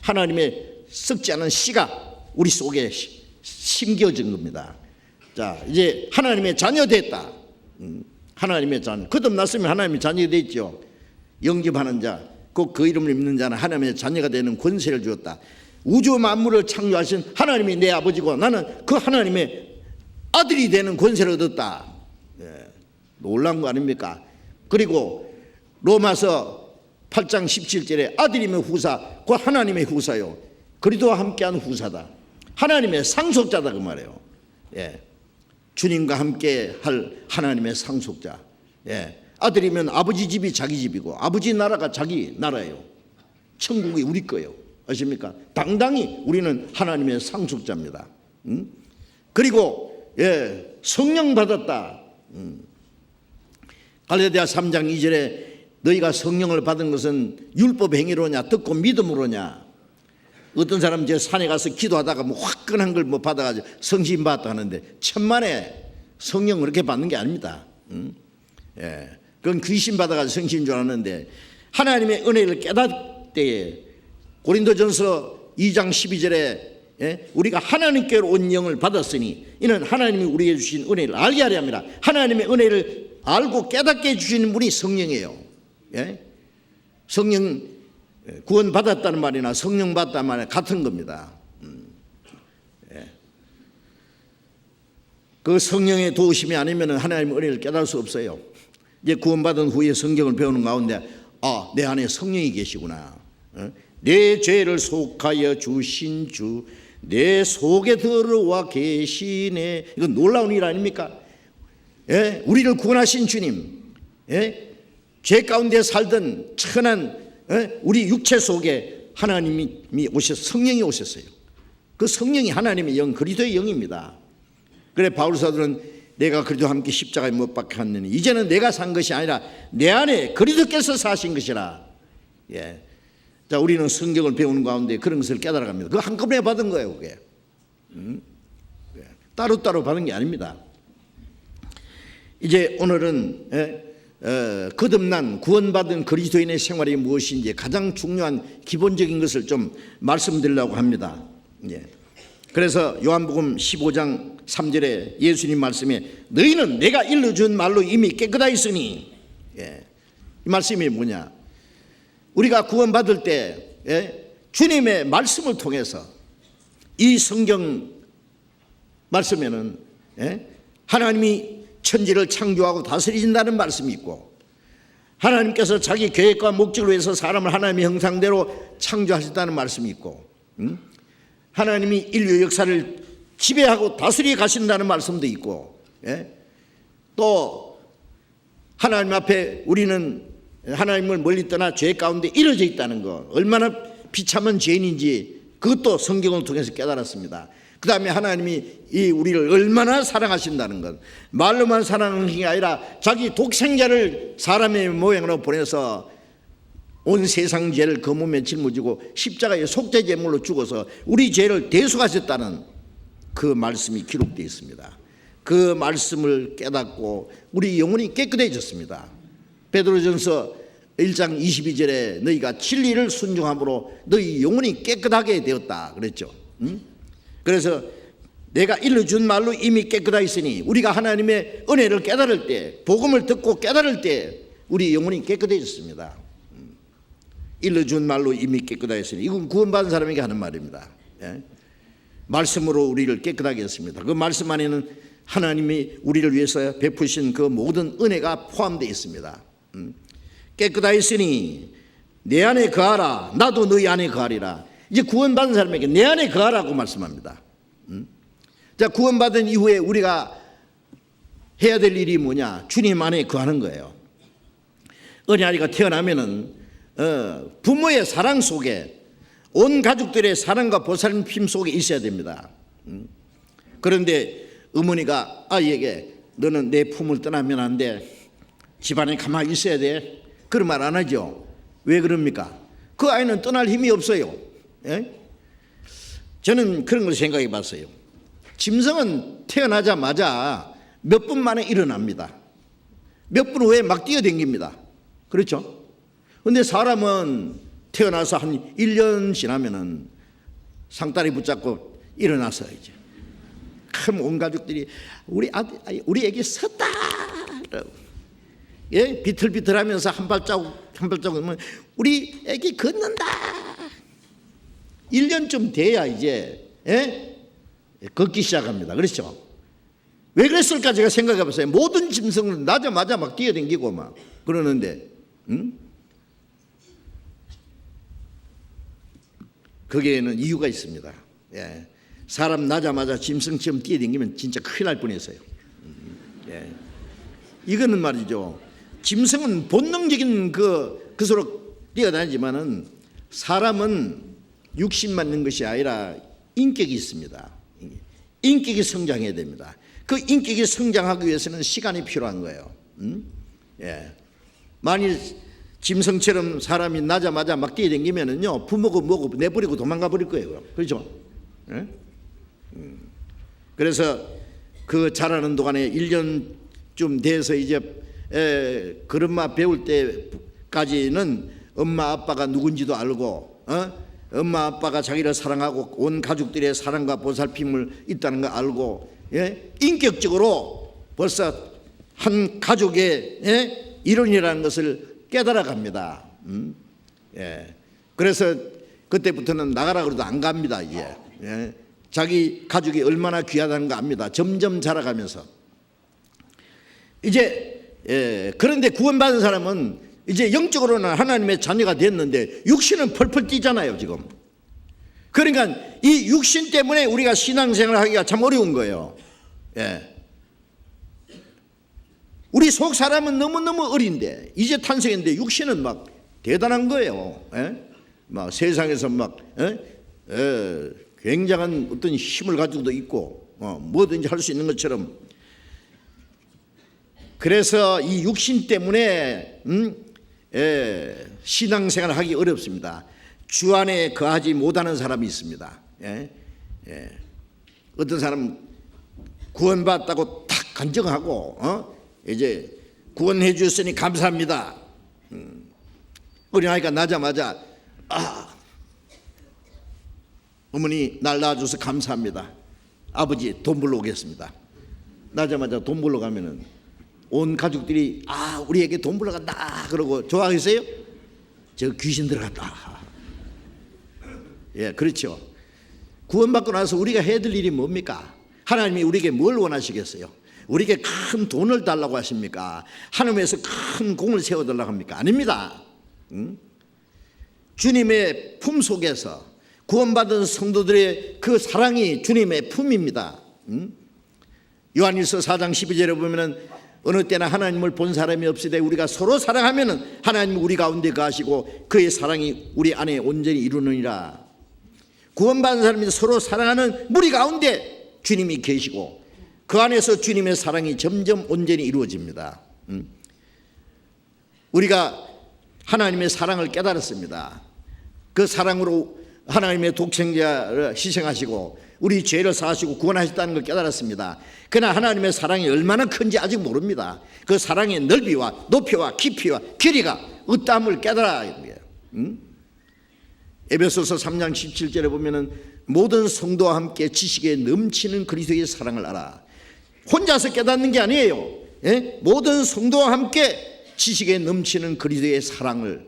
하나님의 썩지 않은 씨가 우리 속에 심겨진 겁니다. 자, 이제 하나님의 자녀 됐다. 하나님의 자녀. 거듭났으면 하나님의 자녀가 됐죠. 영접하는 자, 꼭 그 이름을 믿는 자는 하나님의 자녀가 되는 권세를 주었다. 우주 만물을 창조하신 하나님이 내 아버지고 나는 그 하나님의 아들이 되는 권세를 얻었다. 놀라운 거 아닙니까? 그리고 로마서 8장 17절에 아들이면 후사, 그 하나님의 후사요. 그리스도와 함께한 후사다. 하나님의 상속자다 그 말이에요. 주님과 함께 할 하나님의 상속자. 아들이면 아버지 집이 자기 집이고 아버지 나라가 자기 나라예요. 천국이 우리 거예요. 아십니까? 당당히 우리는 하나님의 상속자입니다. 그리고 성령 받았다. 갈라디아 3장 2절에 너희가 성령을 받은 것은 율법 행위로냐 듣고 믿음으로냐. 어떤 사람 저 산에 가서 기도하다가 뭐 화끈한 걸 뭐 받아가지고 성신 받았다 하는데 천만에 성령 그렇게 받는 게 아닙니다. 그건 귀신 받아가지고 성신인 줄 알았는데 하나님의 은혜를 깨닫을 때에 고린도전서 2장 12절에 우리가 하나님께로 온 영을 받았으니 이는 하나님이 우리에게 주신 은혜를 알게 하려 합니다. 하나님의 은혜를 알고 깨닫게 해주시는 분이 성령이에요. 성령 구원 받았다는 말이나 성령 받았다는 말이 같은 겁니다. 그 성령의 도우심이 아니면 하나님의 은혜를 깨달을 수 없어요. 이제 구원받은 후에 성경을 배우는 가운데 내 안에 성령이 계시구나. 내 죄를 속하여 주신 주 내 속에 들어와 계시네. 이건 놀라운 일 아닙니까? 우리를 구원하신 주님, 죄 가운데 살던 천한 우리 육체 속에 하나님이 성령이 오셨어요. 그 성령이 하나님의 영, 그리스도의 영입니다. 그래 바울 사도는 내가 그리스도와 함께 십자가에 못 박혔느니 이제는 내가 산 것이 아니라 내 안에 그리스도께서 사신 것이라. 자, 우리는 성경을 배우는 가운데 그런 것을 깨달아갑니다. 그거 한꺼번에 받은 거예요, 그게. 따로따로 받은 게 아닙니다. 이제 오늘은 거듭난 구원받은 그리스도인의 생활이 무엇인지 가장 중요한 기본적인 것을 좀 말씀드리려고 합니다. 그래서 요한복음 15장 3절에 예수님 말씀에 너희는 내가 일러준 말로 이미 깨끗하 있으니, 이 말씀이 뭐냐? 우리가 구원받을 때 주님의 말씀을 통해서 이 성경 말씀에는 하나님이 천지를 창조하고 다스리신다는 말씀이 있고, 하나님께서 자기 계획과 목적을 위해서 사람을 하나님의 형상대로 창조하셨다는 말씀이 있고, 하나님이 인류 역사를 지배하고 다스려 가신다는 말씀도 있고, 또 하나님 앞에 우리는 하나님을 멀리 떠나 죄 가운데 이루어져 있다는 것, 얼마나 비참한 죄인인지 그것도 성경을 통해서 깨달았습니다. 그 다음에 하나님이 우리를 얼마나 사랑하신다는 것, 말로만 사랑하는 게 아니라 자기 독생자를 사람의 모양으로 보내서 온 세상 죄를 그 몸에 짊어지고 십자가의 속죄제물로 죽어서 우리 죄를 대속하셨다는 그 말씀이 기록되어 있습니다. 그 말씀을 깨닫고 우리 영혼이 깨끗해졌습니다. 베드로전서 1장 22절에 너희가 진리를 순종함으로 너희 영혼이 깨끗하게 되었다 그랬죠. 그래서 내가 일러준 말로 이미 깨끗하였으니, 우리가 하나님의 은혜를 깨달을 때, 복음을 듣고 깨달을 때 우리 영혼이 깨끗해졌습니다. 일러준 말로 이미 깨끗하였으니, 이건 구원받은 사람에게 하는 말입니다. 말씀으로 우리를 깨끗하게 했습니다. 그 말씀 안에는 하나님이 우리를 위해서 베푸신 그 모든 은혜가 포함되어 있습니다. 깨끗하였으니 내 안에 거하라, 나도 너희 안에 거하리라. 이제 구원받은 사람에게 내 안에 거하라고 말씀합니다. 자, 구원받은 이후에 우리가 해야 될 일이 뭐냐? 주님 안에 거하는 거예요. 어린아이가 태어나면은 부모의 사랑 속에, 온 가족들의 사랑과 보살핌 속에 있어야 됩니다. 그런데 어머니가 아이에게 너는 내 품을 떠나면 안 돼, 집안에 가만히 있어야 돼, 그런 말 안 하죠. 왜 그럽니까? 그 아이는 떠날 힘이 없어요. 저는 그런 걸 생각해 봤어요. 짐승은 태어나자마자 몇 분 만에 일어납니다. 몇 분 후에 막 뛰어댕깁니다. 그렇죠? 그런데 사람은 태어나서 한 1년 지나면은 상다리 붙잡고 일어나서 이제 큰 온 가족들이 우리 애기 섰다, 비틀비틀하면서 한 발자국 하면 우리 애기 걷는다. 1년쯤 돼야 이제 걷기 시작합니다. 그렇죠? 왜 그랬을까 제가 생각해 봤어요. 모든 짐승은 나자마자 막 뛰어댕기고 막 그러는데, 거기에는 이유가 있습니다. 사람 나자마자 짐승처럼 뛰어댕기면 진짜 큰일 날 뻔했어요. 이거는 말이죠, 짐승은 본능적인 그수로 뛰어다니지만은 사람은 육신만 있는 것이 아니라 인격이 있습니다. 인격이 성장해야 됩니다. 그 인격이 성장하기 위해서는 시간이 필요한 거예요. 만일 짐승처럼 사람이 나자마자 막 뛰어댕기면은요, 부모고 뭐고 내버리고 도망가 버릴 거예요. 그렇죠? 그래서 그 자라는 동안에 1년쯤 돼서 이제 걸음마 배울 때까지는 엄마 아빠가 누군지도 알고, 엄마 아빠가 자기를 사랑하고 온 가족들의 사랑과 보살핌을 있다는 거 알고, 인격적으로 벌써 한 가족의 일원이라는 것을 깨달아 갑니다. 그래서 그때부터는 나가라 그래도 안 갑니다. 이제 자기 가족이 얼마나 귀하다는 거 압니다. 점점 자라가면서 이제 그런데 구원받은 사람은 이제 영적으로는 하나님의 자녀가 됐는데 육신은 펄펄 뛰잖아요 지금. 그러니까 이 육신 때문에 우리가 신앙생활을 하기가 참 어려운 거예요. 우리 속 사람은 너무너무 어린데 이제 탄생했는데 육신은 막 대단한 거예요. 막 세상에서 막 굉장한 어떤 힘을 가지고도 있고 뭐든지 할 수 있는 것처럼. 그래서 이 육신 때문에 신앙생활을 하기 어렵습니다. 주 안에 거하지 못하는 사람이 있습니다. 어떤 사람 구원받았다고 탁 간증하고 이제 구원해 주셨으니 감사합니다. 어린아이가 나자마자 어머니 날 낳아줘서 감사합니다. 아버지 돈 벌러 오겠습니다. 나자마자 돈 벌러 가면은 온 가족들이 우리에게 돈 벌러 간다 그러고 좋아하겠어요? 저 귀신 들어갔다. 그렇죠. 구원받고 나서 우리가 해야 될 일이 뭡니까? 하나님이 우리에게 뭘 원하시겠어요? 우리에게 큰 돈을 달라고 하십니까? 하나님에서 큰 공을 세워달라고 합니까? 아닙니다. 주님의 품 속에서 구원받은 성도들의 그 사랑이 주님의 품입니다. 요한일서 4장 12절에 보면은 어느 때나 하나님을 본 사람이 없으되 우리가 서로 사랑하면은 하나님 우리 가운데 거하시고 그의 사랑이 우리 안에 온전히 이루느니라. 구원받은 사람이 서로 사랑하는 무리 가운데 주님이 계시고 그 안에서 주님의 사랑이 점점 온전히 이루어집니다. 우리가 하나님의 사랑을 깨달았습니다. 그 사랑으로 하나님의 독생자를 희생하시고 우리 죄를 사하시고 구원하셨다는 걸 깨달았습니다. 그러나 하나님의 사랑이 얼마나 큰지 아직 모릅니다. 그 사랑의 넓이와 높이와 깊이와 길이가 어떠함을 깨달아야 합니다. 에베소서 3장 17절에 보면은 모든 성도와 함께 지식에 넘치는 그리스도의 사랑을 알아. 혼자서 깨닫는 게 아니에요. 모든 성도와 함께 지식에 넘치는 그리스도의 사랑을,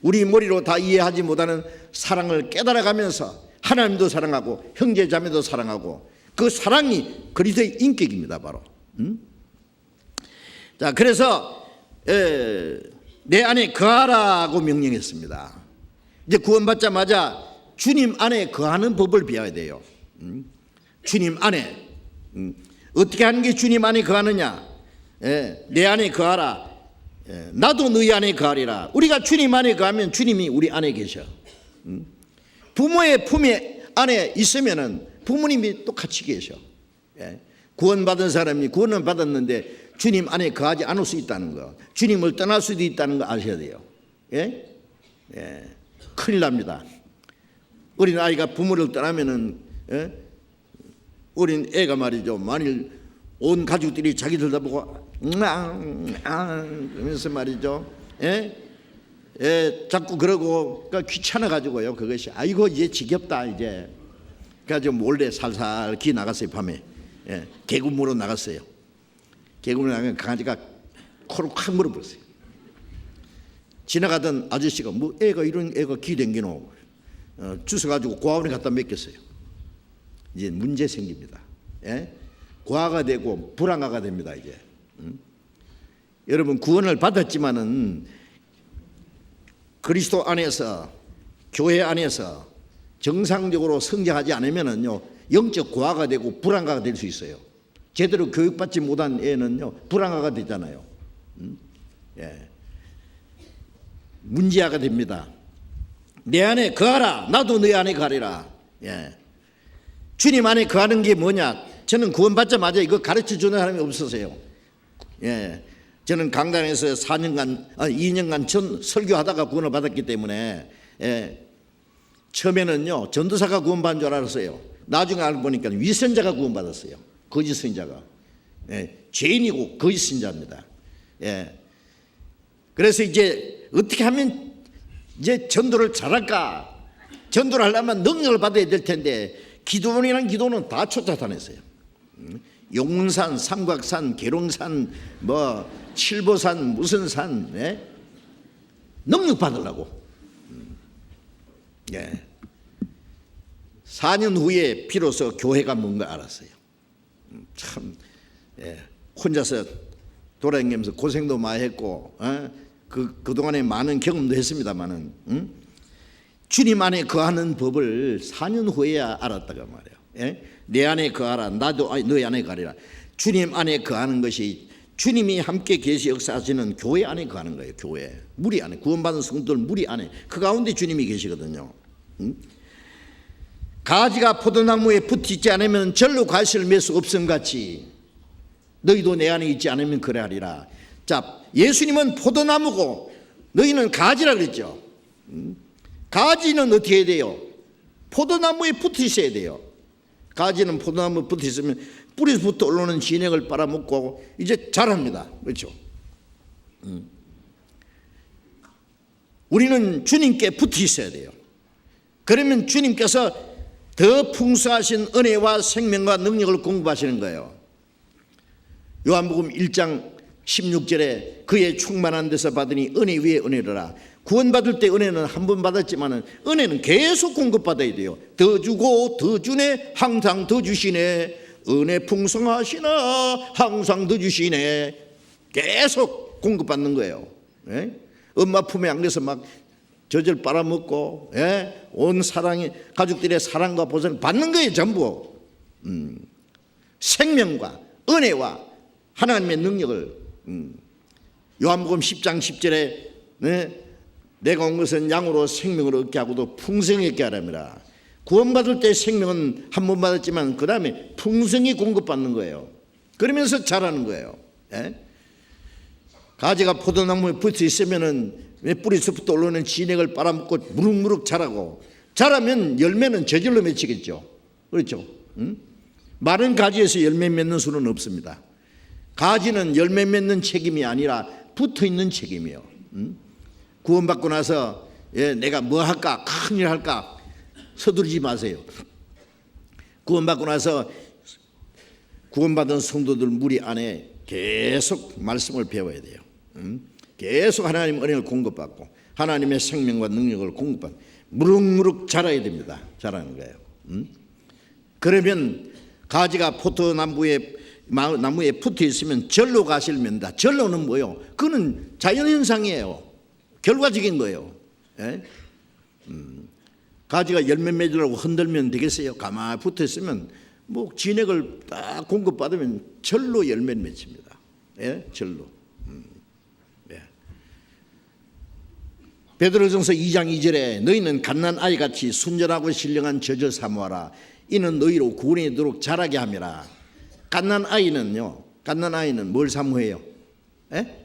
우리 머리로 다 이해하지 못하는 사랑을 깨달아가면서 하나님도 사랑하고 형제 자매도 사랑하고 그 사랑이 그리스도의 인격입니다. 바로. 자, 그래서 내 안에 거하라고 명령했습니다. 이제 구원받자마자 주님 안에 거하는 법을 배워야 돼요. 주님 안에 어떻게 하는 게 주님 안에 거하느냐? 내 안에 거하라. 나도 너희 안에 거하리라. 우리가 주님 안에 거하면 주님이 우리 안에 계셔. 부모의 품 안에 있으면은 부모님이 똑같이 계셔. 구원받은 사람이 구원을 받았는데 주님 안에 거하지 않을 수 있다는 거, 주님을 떠날 수도 있다는 거 아셔야 돼요. 큰일 납니다. 어린 아이가 부모를 떠나면은 어린 애가 말이죠, 만일 온 가족들이 자기들 다 보고 그러면서 말이죠, 자꾸 그러고 귀찮아 가지고요. 그것이 아이고 이제 지겹다 이제. 그래가지고 몰래 살살 기 나갔어요. 밤에 개구멍으로 나갔어요. 개구멍으로 나가면 강아지가 코를 확 물어버렸어요. 지나가던 아저씨가 뭐 애가 이런 애가 기 댕기노 주워가지고 고아원에 갖다 맡겼어요. 이제 문제 생깁니다. 고아가 되고 불안아가 됩니다. 이제 여러분 구원을 받았지만은 그리스도 안에서 교회 안에서 정상적으로 성장하지 않으면은요 영적 고아가 되고 불안아가 될 수 있어요. 제대로 교육받지 못한 애는요 불안아가 되잖아요. 문제아가 됩니다. 내 안에 거하라. 나도 네 안에 거하리라. 주님 안에 거하는 게 뭐냐? 저는 구원받자마자 이거 가르쳐 주는 사람이 없었어요. 저는 강단에서 2년간 전 설교하다가 구원을 받았기 때문에 처음에는요 전도사가 구원받은 줄 알았어요. 나중에 알고 보니까 위선자가 구원받았어요. 거짓 선자가. 죄인이고 거짓 선자입니다. 그래서 이제 어떻게 하면 이제 전도를 잘할까? 전도를 하려면 능력을 받아야 될 텐데 기도원이라는 기도는 다 쫓아다녔어요. 용문산, 삼곽산, 계룡산, 뭐 칠보산, 무슨 산, 능력 받으려고. 4년 후에 비로소 교회가 뭔가 알았어요. 참 혼자서 돌아다니면서 고생도 많이 했고 그동안에 많은 경험도 했습니다마는 주님 안에 거하는 법을 4년 후에야 알았다고 말이에요. 내 안에 거하라. 나도 너희 안에 거하리라. 주님 안에 거하는 것이 주님이 함께 계시 역사하시는 교회 안에 거하는 거예요. 교회 무리 안에 구원받은 성도들 무리 안에 그 가운데 주님이 계시거든요. 가지가 포도나무에 붙지 않으면 절로 과실을 맺을 수 없음 같이 너희도 내 안에 있지 않으면 그래하리라. 자, 예수님은 포도나무고 너희는 가지라 그랬죠. 가지는 어떻게 해야 돼요? 포도나무에 붙어 있어야 돼요. 가지는 포도나무에 붙어 있으면 뿌리부터 올라오는 진액을 빨아먹고 이제 자랍니다. 그렇죠? 우리는 주님께 붙어 있어야 돼요. 그러면 주님께서 더 풍성하신 은혜와 생명과 능력을 공급하시는 거예요. 요한복음 1장 16절에 그의 충만한 데서 받으니 은혜 위에 은혜로라. 구원받을 때 은혜는 한 번 받았지만 은혜는 계속 공급받아야 돼요. 더 주고 더 주네, 항상 더 주시네, 은혜 풍성하시나 항상 더 주시네. 계속 공급받는 거예요. 예? 엄마 품에 안겨서 막 젖을 빨아먹고, 예? 온 사랑이, 가족들의 사랑과 보상을 받는 거예요, 전부. 생명과 은혜와 하나님의 능력을, 요한복음 10장 10절에 네? 내가 온 것은 양으로 생명을 얻게 하고도 풍성히 얻게 하랍니다. 구원받을 때 생명은 한 번 받았지만 그 다음에 풍성히 공급받는 거예요. 그러면서 자라는 거예요. 예? 가지가 포도나무에 붙어 있으면은 뿌리서부터 올라오는 진액을 빨아먹고 무럭무럭 자라고, 자라면 열매는 저절로 맺히겠죠. 그렇죠? 마른 가지에서 열매 맺는 수는 없습니다. 가지는 열매 맺는 책임이 아니라 붙어 있는 책임이에요. 구원받고 나서 내가 뭐 할까, 큰일 할까 서두르지 마세요. 구원받고 나서 구원받은 성도들 무리 안에 계속 말씀을 배워야 돼요. 계속 하나님 은혜를 공급받고 하나님의 생명과 능력을 공급받고 무럭무럭 자라야 됩니다. 자라는 거예요. 그러면 가지가 포도나무에 붙어 있으면 절로 가시면 됩니다. 절로는 뭐예요? 그거는 자연현상이에요. 결과적인 거예요. 예? 가지가 열매 맺으려고 흔들면 되겠어요? 가만히 붙어 있으면 뭐 진액을 딱 공급받으면 절로 열매를 맺힙니다. 예? 절로. 예. 베드로전서 2장 2절에 너희는 갓난 아이같이 순전하고 신령한 젖을 사모하라. 이는 너희로 구원에 이르도록 자라게 함이라. 갓난 아이는요, 갓난 아이는 뭘 사모해요? 예?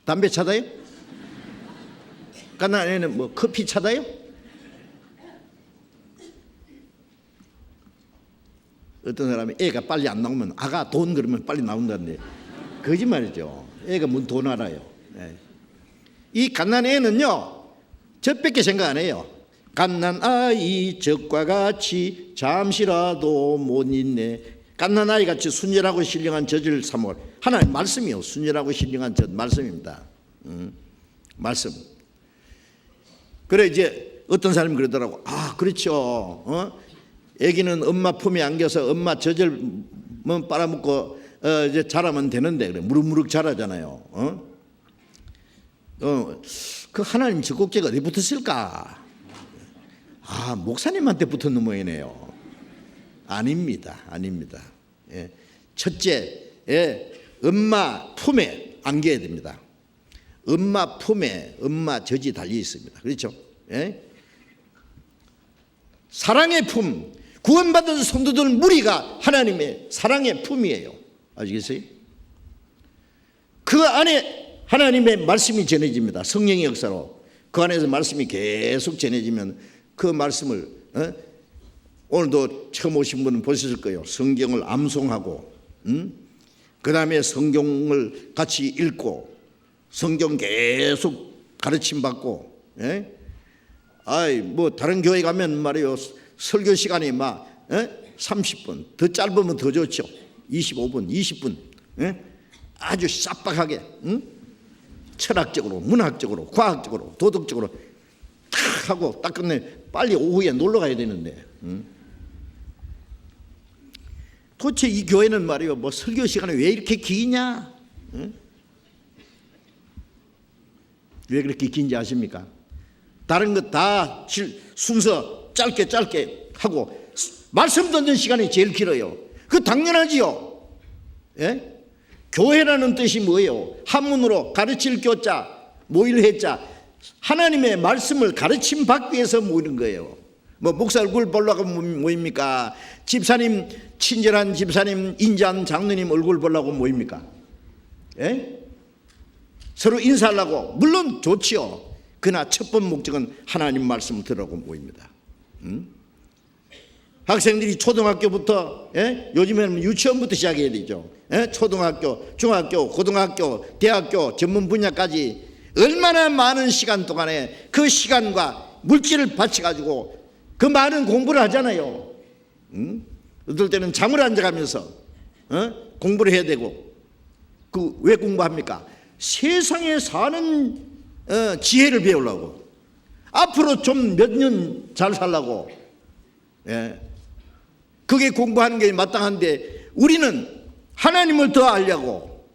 담배 차다요? 갓난 아이는 뭐 커피 차다요? 어떤 사람이 애가 빨리 안 나오면 아가 돈 그러면 빨리 나온다는데 거짓말이죠. 애가 뭔 돈 알아요. 예. 이 갓난 애는요, 젖밖에 생각 안 해요. 갓난 아이 젖과 같이 잠시라도 못 있네. 갓난 아이 같이 순전하고 신령한 젖을 사모하라. 하나님 말씀이요. 순전하고 신령한 젖 말씀입니다. 말씀. 그래 이제 어떤 사람이 그러더라고. 아 그렇죠. 애기는 엄마 품에 안겨서 엄마 젖을 빨아먹고 이제 자라면 되는데 그래 무럭무럭 자라잖아요. 그 하나님 젖꼭지가 어디 붙었을까? 아 목사님한테 붙었는 모양이네요. 아닙니다. 아닙니다. 예. 첫째, 엄마 품에 안겨야 됩니다. 엄마 품에 엄마 젖이 달려 있습니다. 그렇죠? 예? 사랑의 품, 구원받은 성도들 무리가 하나님의 사랑의 품이에요. 아시겠어요? 그 안에 하나님의 말씀이 전해집니다. 성령의 역사로 그 안에서 말씀이 계속 전해지면 그 말씀을 오늘도 처음 오신 분은 보셨을 거예요. 성경을 암송하고 그 다음에 성경을 같이 읽고 성경 계속 가르침 받고, 예? 아이 뭐 다른 교회 가면 말이요 설교 시간이 막 30분 더 짧으면 더 좋죠. 25분, 20분, 예? 아주 싹박하게 철학적으로, 문학적으로, 과학적으로, 도덕적으로 탁 하고 딱 끝내 빨리 오후에 놀러 가야 되는데. 도대체 이 교회는 말이요 뭐 설교 시간이 왜 이렇게 기냐? 왜 그렇게 긴지 아십니까? 다른 것 다 순서 짧게 하고 말씀 듣는 시간이 제일 길어요. 그 당연하지요. 예? 교회라는 뜻이 뭐예요? 한문으로 가르칠 교자, 모일 해자, 하나님의 말씀을 가르침 받기 위해서 모이는 거예요. 뭐 목사 얼굴 보려고 모입니까? 집사님, 친절한 집사님, 인자한 장로님 얼굴 보려고 모입니까? 예? 서로 인사하려고 물론 좋지요. 그러나 첫 번 목적은 하나님 말씀을 들으라고 모입니다. 학생들이 초등학교부터 요즘에는 유치원부터 시작해야 되죠. 초등학교, 중학교, 고등학교, 대학교, 전문 분야까지 얼마나 많은 시간 동안에 그 시간과 물질을 바쳐가지고 그 많은 공부를 하잖아요. 어떨 때는 잠을 안 자가면서 공부를 해야 되고. 그 왜 공부합니까? 세상에 사는 지혜를 배우려고, 앞으로 좀 몇 년 잘 살라고. 예. 그게 공부하는 게 마땅한데 우리는 하나님을 더 알려고,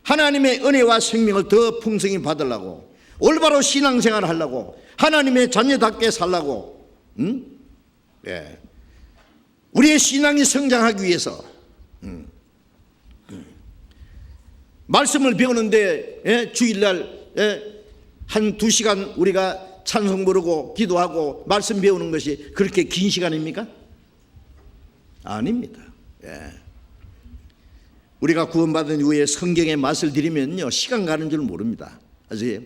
하나님의 은혜와 생명을 더 풍성히 받으려고, 올바로 신앙생활을 하려고, 하나님의 자녀답게 살려고, 예. 우리의 신앙이 성장하기 위해서 말씀을 배우는데, 예? 주일날, 예? 한 2시간 우리가 찬송 부르고 기도하고 말씀 배우는 것이 그렇게 긴 시간입니까? 아닙니다. 예. 우리가 구원받은 이후에 성경의 맛을 들이면요, 시간 가는 줄 모릅니다. 아세요?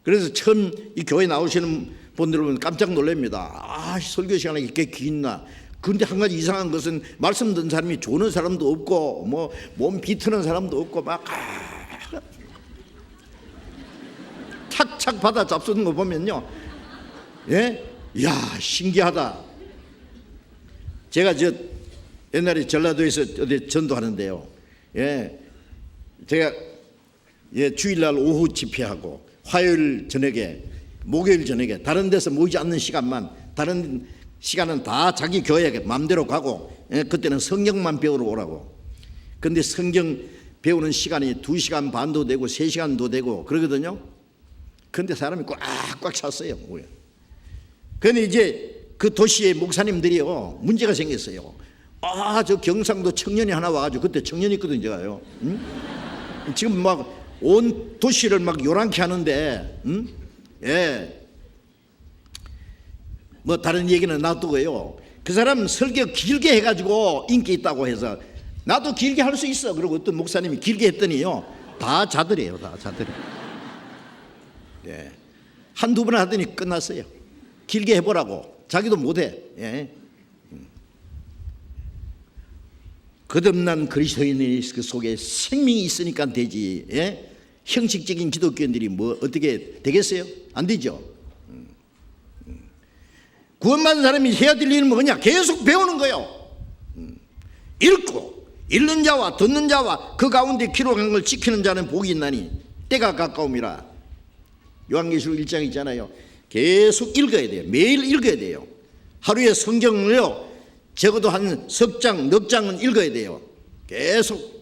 그래서 처음 이 교회 나오시는 분들 보면 깜짝 놀랍니다. 아, 설교 시간이 이렇게 긴나. 그런데 한 가지 이상한 것은 말씀 듣는 사람이 조는 사람도 없고 뭐 몸 비트는 사람도 없고 막 착착 받아 잡수는 거 보면요, 예, 이야 신기하다. 제가 옛날에 전라도에서 어디 전도하는데요, 예, 제가 주일날 오후 집회하고 화요일 저녁에, 목요일 저녁에 다른 데서 모이지 않는 시간만, 다른 시간은 다 자기 교회에 마음대로 가고, 그때는 성경만 배우러 오라고. 근데 성경 배우는 시간이 2시간 반도 되고 3시간도 되고 그러거든요. 근데 사람이 꽉꽉 찼어요. 근데 이제 그 도시의 목사님들이요, 문제가 생겼어요. 아, 저 경상도 청년이 하나 와가지고, 그때 청년이 있거든요, 제가요. 지금 막 온 도시를 막 요란케 하는데, 예. 뭐 다른 얘기는 놔두고요. 그 사람 설교 길게 해가지고 인기 있다고 해서 나도 길게 할 수 있어. 그리고 어떤 목사님이 길게 했더니요, 다 자들이에요, 다 자들. 예. 한두 번 하더니 끝났어요. 길게 해보라고. 자기도 못해. 예. 거듭난 그리스도인의 그 속에 생명이 있으니까 되지. 예? 형식적인 기독교인들이 뭐 어떻게 되겠어요? 안 되죠. 구원받은 사람이 해야 될 일은 뭐냐? 계속 배우는 거예요. 읽고, 읽는 자와 듣는 자와 그 가운데 기록한 걸 지키는 자는 복이 있나니 때가 가까움이라. 요한계시록 1장 있잖아요. 계속 읽어야 돼요. 매일 읽어야 돼요. 하루에 성경을요, 적어도 한 석 장, 넉 장은 읽어야 돼요. 계속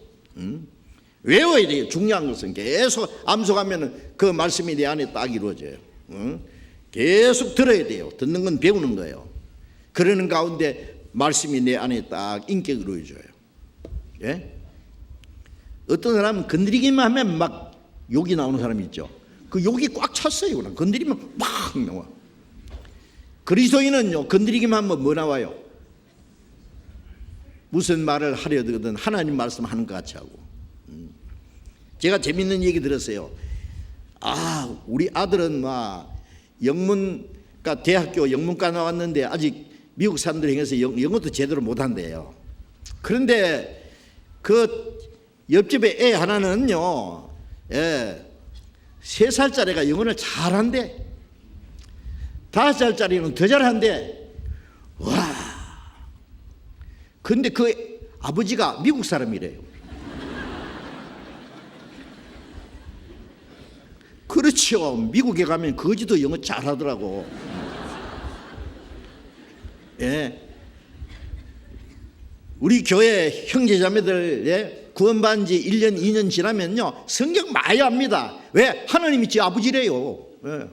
외워야 돼요. 중요한 것은 계속 암송하면 그 말씀이 내 안에 딱 이루어져요. 계속 들어야 돼요. 듣는 건 배우는 거예요. 그러는 가운데 말씀이 내 안에 딱 인격이 이루어져요. 예? 어떤 사람은 건드리기만 하면 막 욕이 나오는 사람이 있죠. 그 욕이 꽉 찼어요. 그냥 건드리면 막 나와. 그리스도인은요, 건드리기만 하면 뭐 나와요? 무슨 말을 하려거든 하나님 말씀하는 것 같이 하고. 제가 재밌는 얘기 들었어요. 아, 우리 아들은 막 영문과 대학교 영문과 나왔는데 아직 미국 사람들 행해서 영어도 제대로 못한대요. 그런데 그 옆집에 애 하나는요, 3살짜리가 영어를 잘한대. 5살짜리는 더 잘한대. 와. 근데 그 아버지가 미국 사람이래요. 그렇죠. 미국에 가면 거지도 영어 잘하더라고. 예. 우리 교회 형제자매들, 구원받은 지 1년, 2년 지나면요, 성경 많이 합니다. 왜? 하나님이 제 아버지래요. 예.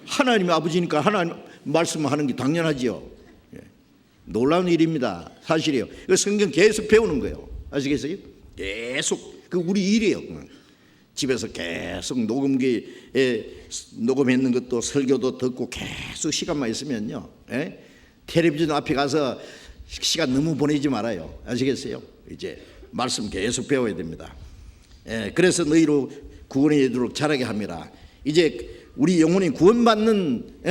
하나님이 아버지니까 하나님 말씀하는 게 당연하지요. 예. 놀라운 일입니다. 사실이에요. 성경 계속 배우는 거예요. 아시겠어요? 계속. 그 우리 일이에요. 집에서 계속 녹음기에 녹음했는 것도 설교도 듣고 계속 시간만 있으면요, 예? 텔레비전 앞에 가서 시간 너무 보내지 말아요. 아시겠어요? 이제 말씀 계속 배워야 됩니다. 예, 그래서 너희로 구원에 이르도록 자라게 합니다. 이제 우리 영혼이 구원받는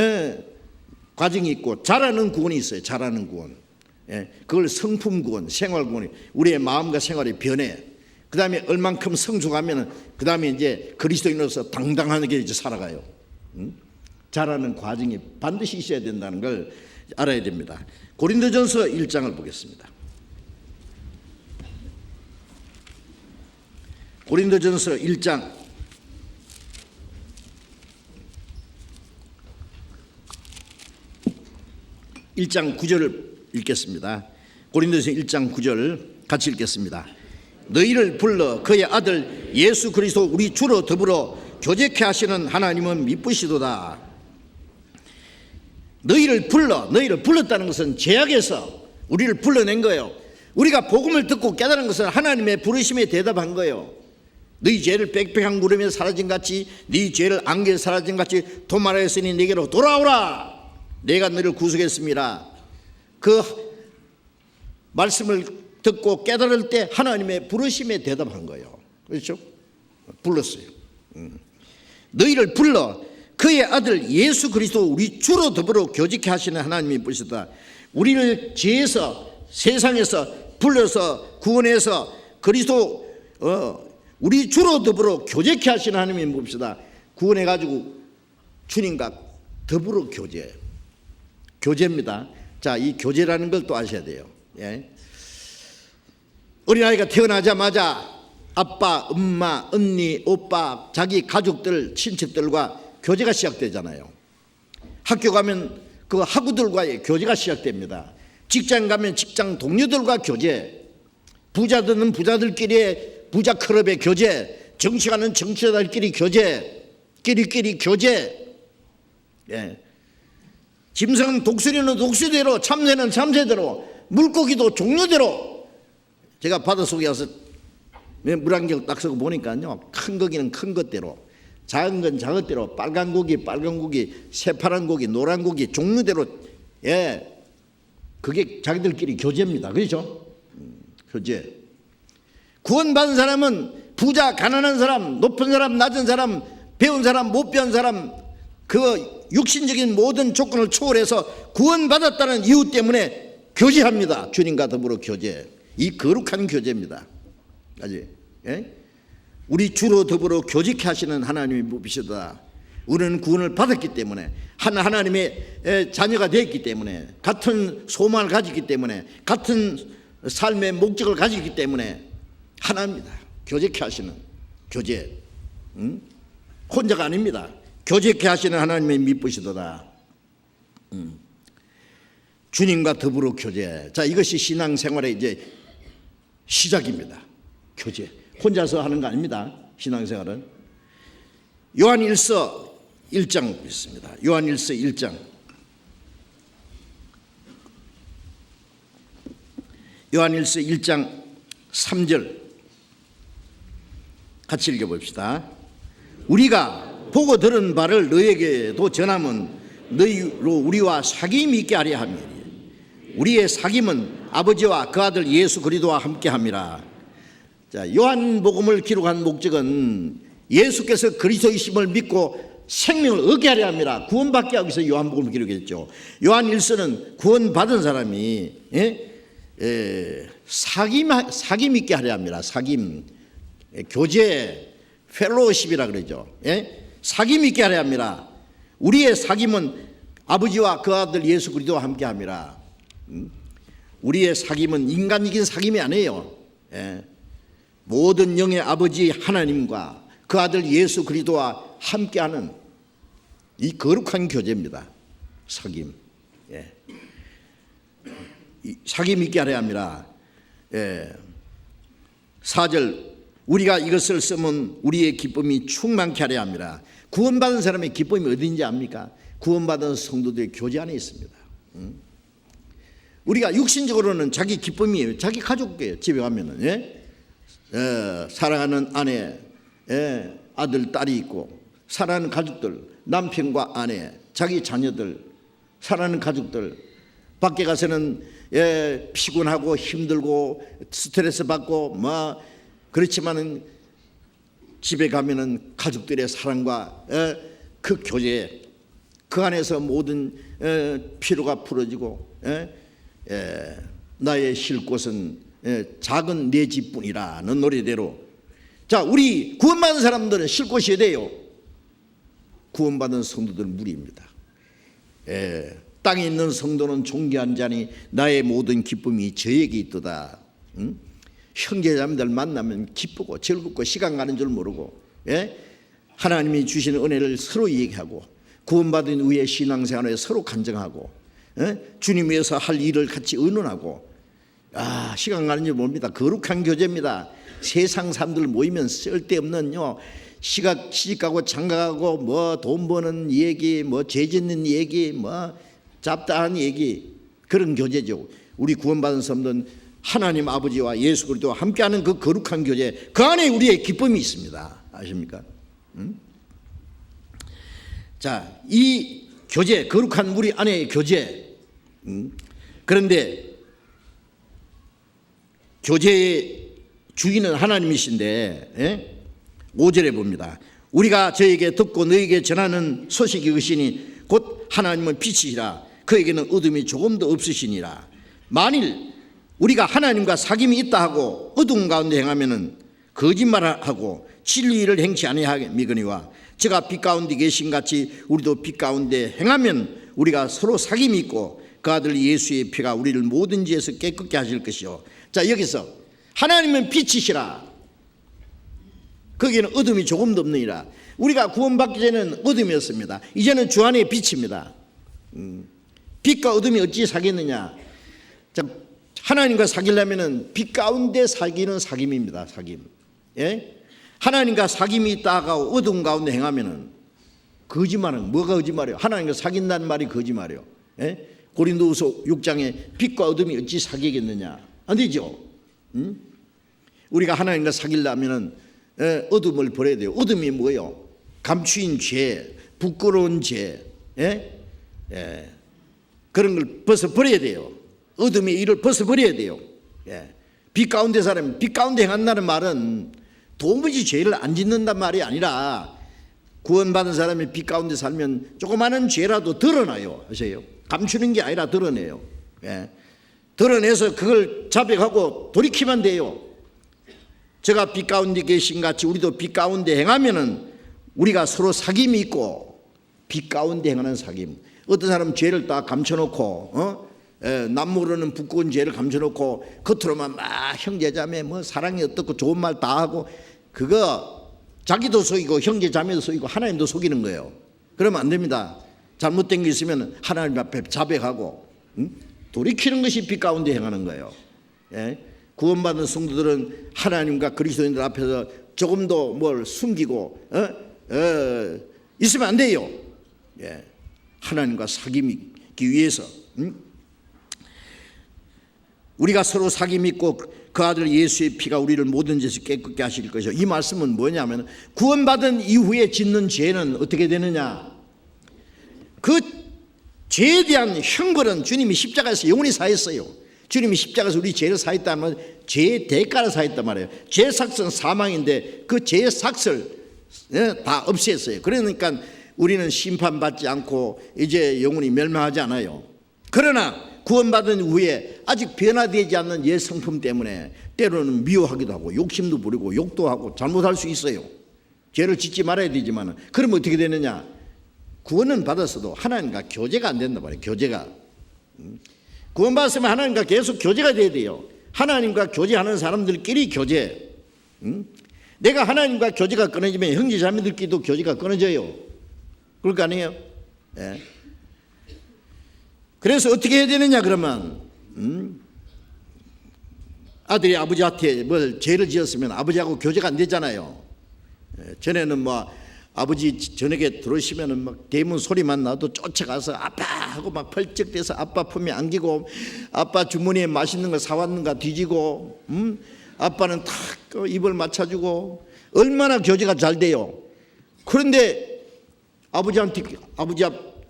과정이 있고 자라는 구원이 있어요. 자라는 구원. 예, 그걸 성품 구원, 생활 구원이, 우리의 마음과 생활의 변해. 그 다음에 얼만큼 성숙하면 그 다음에 이제 그리스도인으로서 당당하게 이제 살아가요. 자라는 과정이 반드시 있어야 된다는 걸 알아야 됩니다. 고린도전서 1장을 보겠습니다. 고린도전서 1장 1 1장 9절을 읽겠습니다. 고린도서 1장 9절 같이 읽겠습니다. 너희를 불러 그의 아들 예수 그리스도 우리 주로 더불어 교제케 하시는 하나님은 미쁘시도다. 너희를 불렀다는 것은 죄악에서 우리를 불러낸 거예요. 우리가 복음을 듣고 깨달은 것은 하나님의 부르심에 대답한 거예요. 너희 죄를 빽빽한 구름에 사라진 같이 네 죄를 안개에 사라진 같이 도말하였으니 내게로 돌아오라. 내가 너를 구속했습니다. 그 말씀을 듣고 깨달을 때 하나님의 부르심에 대답한 거예요. 그렇죠? 불렀어요. 너희를 불러 그의 아들 예수 그리스도 우리 주로 더불어 교제케 하시는 하나님이 부르시다. 우리를 죄에서 세상에서 불러서 구원해서 그리스도 우리 주로 더불어 교제케 하시는 하나님이 봅시다. 구원해가지고 주님과 더불어 교제입니다. 자, 이 교제라는 걸 또 아셔야 돼요. 예. 어린아이가 태어나자마자 아빠, 엄마, 언니, 오빠, 자기 가족들, 친척들과 교제가 시작되잖아요. 학교 가면 그 학우들과의 교제가 시작됩니다. 직장 가면 직장 동료들과 교제, 부자들은 부자들끼리의 부자 클럽의 교제, 정치가는 정치자들끼리 교제, 끼리끼리 교제. 예. 짐승은 독수리는 독수리대로, 참새는 참새대로, 물고기도 종류대로. 제가 바닷속에 가서 물안경 딱 쓰고 보니까요, 큰 고기는 큰 것대로, 작은 건 작은 대로, 빨간 고기, 새파란 고기, 노란 고기 종류대로. 예, 그게 자기들끼리 교제입니다. 그렇죠? 교제. 구원받은 사람은 부자, 가난한 사람, 높은 사람, 낮은 사람, 배운 사람, 못 배운 사람, 그 육신적인 모든 조건을 초월해서 구원받았다는 이유 때문에 교제합니다. 주님과 더불어 교제. 이 거룩한 교제입니다. 아직, 예? 우리 주로 더불어 교제케 하시는 하나님이 무엇이다. 우리는 구원을 받았기 때문에, 하나님의 자녀가 되었기 때문에, 같은 소망을 가지기 때문에, 같은 삶의 목적을 가지기 때문에 하나입니다. 교제케 하시는 교제. 혼자가 아닙니다. 교제케 하시는 하나님의 미쁘시도다. 주님과 더불어 교제. 자, 이것이 신앙생활의 이제 시작입니다. 교제. 혼자서 하는 거 아닙니다. 신앙생활은. 요한일서 1장 있습니다. 요한일서 1장. 요한일서 1장 3절 같이 읽어봅시다. 우리가 보고 들은 바를 너에게도 전함은 너희로 우리와 사귐이 있게 하려 함이니 우리의 사귐은 아버지와 그 아들 예수 그리스도와 함께함이라. 자, 요한복음을 기록한 목적은 예수께서 그리스도이심을 믿고 생명을 얻게 하려 함이라. 구원받게 하기 위해서 요한복음을 기록했죠. 요한일서는 구원받은 사람이 사귐 있게 하려 합니다. 사귐, 교제, 펠로우십이라 그러죠. 사귐 있게 하려 합니다. 우리의 사귐은 아버지와 그 아들 예수 그리스도와 함께 함이라. 우리의 사귐은 인간적인 사귐이 아니에요. 모든 영의 아버지 하나님과 그 아들 예수 그리스도와 함께하는 이 거룩한 교제입니다. 사귐. 사귐 있게 하려 합니다. 4절 우리가 이것을 쓰면 우리의 기쁨이 충만케 하려 합니다. 구원받은 사람의 기쁨이 어딘지 압니까? 구원받은 성도들의 교제 안에 있습니다. 우리가 육신적으로는 자기 기쁨이에요. 자기 가족이에요. 집에 가면은 사랑하는 아내, 아들, 딸이 있고, 사랑하는 가족들, 남편과 아내, 자기 자녀들, 사랑하는 가족들. 밖에 가서는 피곤하고 힘들고 스트레스 받고 그렇지만은 집에 가면은 가족들의 사랑과 그 교제, 그 안에서 모든 피로가 풀어지고, 나의 쉴 곳은 작은 내 집뿐이라는 노래대로. 자, 우리 구원받은 사람들은 쉴 곳이 돼요. 구원받은 성도들은 무리입니다. 땅에 있는 성도는 존귀한 자니 나의 모든 기쁨이 저에게 있도다. 형제자매들 만나면 기쁘고 즐겁고 시간 가는 줄 모르고, 하나님이 주시는 은혜를 서로 얘기하고, 구원받은 후에 신앙생활에 서로 간증하고, 주님 위해서 할 일을 같이 의논하고, 시간 가는 줄 모릅니다. 거룩한 교제입니다. 세상 사람들 모이면 쓸데없는요, 시집가고 장가가고 뭐 돈 버는 얘기, 뭐 죄 짓는 얘기, 뭐 잡다한 얘기, 그런 교제죠. 우리 구원받은 사람들은 하나님 아버지와 예수 그리스도와 함께하는 그 거룩한 교제, 그 안에 우리의 기쁨이 있습니다. 아십니까? 자, 이 교제, 거룩한 우리 안의 교제. 그런데 교제의 주인은 하나님이신데, 5절에 봅니다. 우리가 저에게 듣고 너에게 전하는 소식이 의시니 곧 하나님은 빛이시라. 그에게는 어둠이 조금도 없으시니라. 만일 우리가 하나님과 사귐이 있다 하고 어둠 가운데 행하면은 거짓말하고 진리를 행치 아니함이거니와 저가 빛 가운데 계신 같이 우리도 빛 가운데 행하면 우리가 서로 사귐이 있고 그 아들 예수의 피가 우리를 모든 죄에서 깨끗게 하실 것이요. 자, 여기서 하나님은 빛이시라. 거기에는 어둠이 조금도 없느니라. 우리가 구원받기 전에는 어둠이었습니다. 이제는 주 안에 빛입니다. 빛과 어둠이 어찌 사귀느냐? 자, 하나님과 사귀려면은 빛 가운데 사귀는 사귐입니다. 사귐. 예? 하나님과 사귐이 있다가 어둠 가운데 행하면은 거짓말은 뭐가 거짓말이에요? 하나님과 사귄다는 말이 거짓말이에요. 예? 고린도후서 6장에 빛과 어둠이 어찌 사귀겠느냐? 안 되죠. 우리가 하나님과 사귀려면은 어둠을 버려야 돼요. 어둠이 뭐예요? 감추인 죄, 부끄러운 죄, 그런 걸 벗어버려야 돼요. 어둠의 일을 벗어버려야 돼요. 빛 가운데 사람, 빛 가운데 행한다는 말은 도무지 죄를 안 짓는단 말이 아니라 구원받은 사람이 빛 가운데 살면 조그마한 죄라도 드러나요. 아세요? 감추는 게 아니라 드러내요. 드러내서 그걸 자백하고 돌이키면 돼요. 저가 빛 가운데 계신 같이 우리도 빛 가운데 행하면은 우리가 서로 사귐이 있고, 빛 가운데 행하는 사귐. 어떤 사람은 죄를 다 감춰놓고 남 모르는 부끄러운 죄를 감춰놓고 겉으로만 막 형제자매 뭐 사랑이 어떻고 좋은 말 다 하고, 그거 자기도 속이고 형제자매도 속이고 하나님도 속이는 거예요. 그러면 안 됩니다. 잘못된 게 있으면 하나님 앞에 자백하고 돌이키는 것이 빛 가운데 행하는 거예요. 구원받은 성도들은 하나님과 그리스도인들 앞에서 조금도 뭘 숨기고 있으면 안 돼요. 하나님과 사귐이기 위해서 우리가 서로 사귐이 있고 그 아들 예수의 피가 우리를 모든 죄에서 깨끗게 하실 것이요. 이 말씀은 뭐냐면 구원받은 이후에 짓는 죄는 어떻게 되느냐? 그 죄에 대한 형벌은 주님이 십자가에서 영원히 사했어요. 주님이 십자가에서 우리 죄를 사했다면 죄의 대가를 사했단 말이에요. 죄의 삭은 사망인데 그 죄의 삭을 다 없앴어요. 그러니까 우리는 심판받지 않고 이제 영원히 멸망하지 않아요. 그러나 구원받은 후에 아직 변화되지 않는 옛 성품 때문에 때로는 미워하기도 하고 욕심도 부리고 욕도 하고 잘못할 수 있어요. 죄를 짓지 말아야 되지만 그러면 어떻게 되느냐? 구원은 받았어도 하나님과 교제가 안 된단 말이에요. 교제가. 구원받았으면 하나님과 계속 교제가 돼야 돼요. 하나님과 교제하는 사람들끼리 교제. 내가 하나님과 교제가 끊어지면 형제 자매들끼리도 교제가 끊어져요. 그럴 거 아니에요? 그래서 어떻게 해야 되느냐 그러면 아들이 아버지한테 뭘 죄를 지었으면 아버지하고 교제가 안 되잖아요. 전에는 뭐 아버지 저녁에 들어오시면은 막 대문 소리만 나도 쫓아가서 아빠 하고 막 펄쩍대서 아빠 품에 안기고 아빠 주머니에 맛있는 거 사왔는가 뒤지고 아빠는 탁 입을 맞춰주고 얼마나 교제가 잘 돼요. 그런데 아버지한테 아버지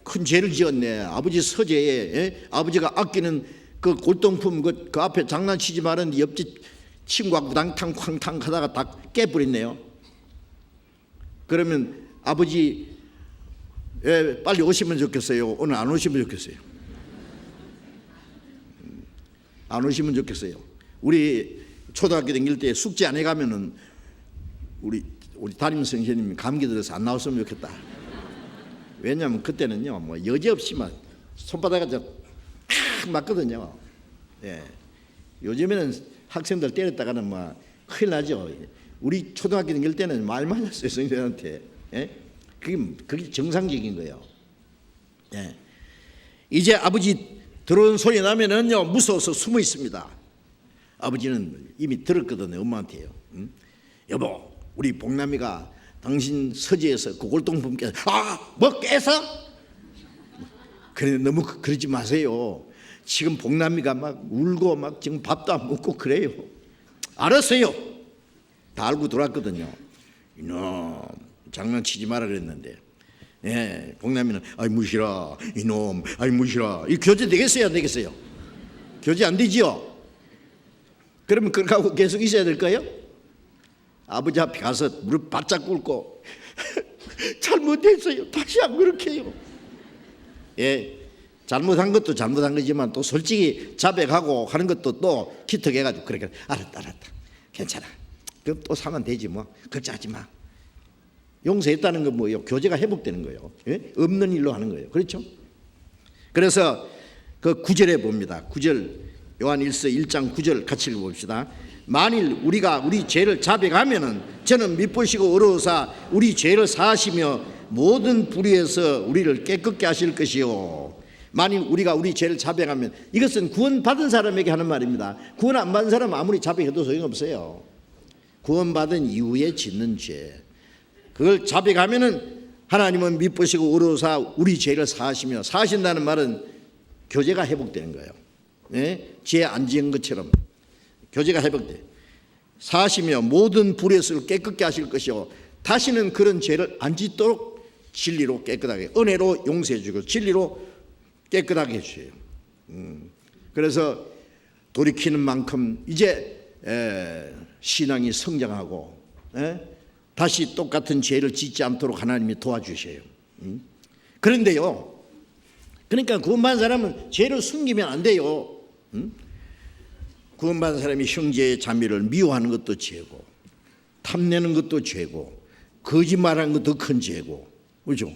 큰 죄를 지었네. 아버지 서재에 아버지가 아끼는 그 골동품 그 앞에 장난치지 말았는데 옆집 친구하고 당탕 쾅탕 하다가 다 깨버렸네요. 그러면 아버지 빨리 오시면 좋겠어요? 오늘 안 오시면 좋겠어요? 안 오시면 좋겠어요. 우리 초등학교 다닐 때 숙제 안 해가면은 우리 담임 선생님이 감기 들어서 안 나왔으면 좋겠다. 왜냐하면 그때는요 뭐 여지없이 막 손바닥에 탁 맞거든요. 요즘에는 학생들 때렸다가는 뭐 큰일 나죠. 우리 초등학교 다닐 때는 말 맞았어요 선생님한테. 그게 정상적인 거예요. 이제 아버지 들어온 소리 나면은요 무서워서 숨어 있습니다. 아버지는 이미 들었거든요. 엄마한테요. 여보, 우리 복남이가 당신 서재에서 고골동품 깨서 뭐 깨서? 그래 너무 그러지 마세요. 지금 복남이가 막 울고 막 지금 밥도 안 먹고 그래요. 알았어요. 다 알고 들어왔거든요. 이놈 장난치지 마라 그랬는데, 예, 복남이는 아이 무시라 이놈, 아이 무시라. 이 교제 되겠어요 안 되겠어요? 교제 안 되지요? 그러면 그렇게 하고 계속 있어야 될까요? 아버지 앞에 가서 무릎 바짝 꿇고 잘못했어요. 다시 안 그렇게 해요. 예, 잘못한 것도 잘못한 거지만 또 솔직히 자백하고 하는 것도 또 기특해가지고 그렇게 알았다 괜찮아. 그럼 또 사면 되지 뭐. 걱정하지 마. 용서했다는 건 뭐예요? 교제가 회복되는 거예요. 예? 없는 일로 하는 거예요. 그렇죠? 그래서 그 9절에 봅니다. 9절 요한일서 1장 9절 같이 읽어봅시다. 만일 우리가 우리 죄를 자백하면은 저는 미쁘시고 의로우사 우리 죄를 사하시며 모든 불의에서 우리를 깨끗게 하실 것이요. 만일 우리가 우리 죄를 자백하면, 이것은 구원받은 사람에게 하는 말입니다. 구원 안 받은 사람은 아무리 자백해도 소용없어요. 구원받은 이후에 짓는 죄, 그걸 자백하면은 하나님은 미쁘시고 의로우사 우리 죄를 사하시며, 사하신다는 말은 교제가 회복되는 거예요. 네? 죄 안 지은 것처럼 교제가 회복돼. 사하시며 모든 불의를 깨끗게 하실 것이요. 다시는 그런 죄를 안 짓도록 진리로 깨끗하게, 은혜로 용서해 주고 진리로 깨끗하게 해주세요. 그래서 돌이키는 만큼 이제 신앙이 성장하고 다시 똑같은 죄를 짓지 않도록 하나님이 도와주셔요. 그런데요, 그러니까 구원받은 사람은 죄를 숨기면 안 돼요. 구원받은 사람이 형제의 자매를 미워하는 것도 죄고, 탐내는 것도 죄고, 거짓말하는 것도 큰 죄고, 그렇죠?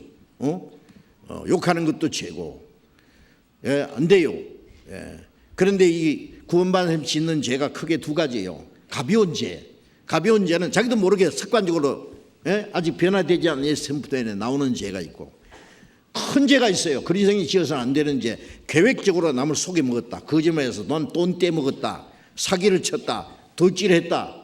욕하는 것도 죄고, 예, 안 돼요. 예. 그런데 이 구원받은 사람이 짓는 죄가 크게 두 가지예요. 가벼운 죄. 가벼운 죄는 자기도 모르게 습관적으로, 예? 아직 변화되지 않은 선부터에 나오는 죄가 있고, 큰 죄가 있어요. 그리스도인이 지어서는 안 되는 죄. 계획적으로 남을 속여 먹었다, 거짓말해서 돈 떼먹었다, 사기를 쳤다, 돌질했다.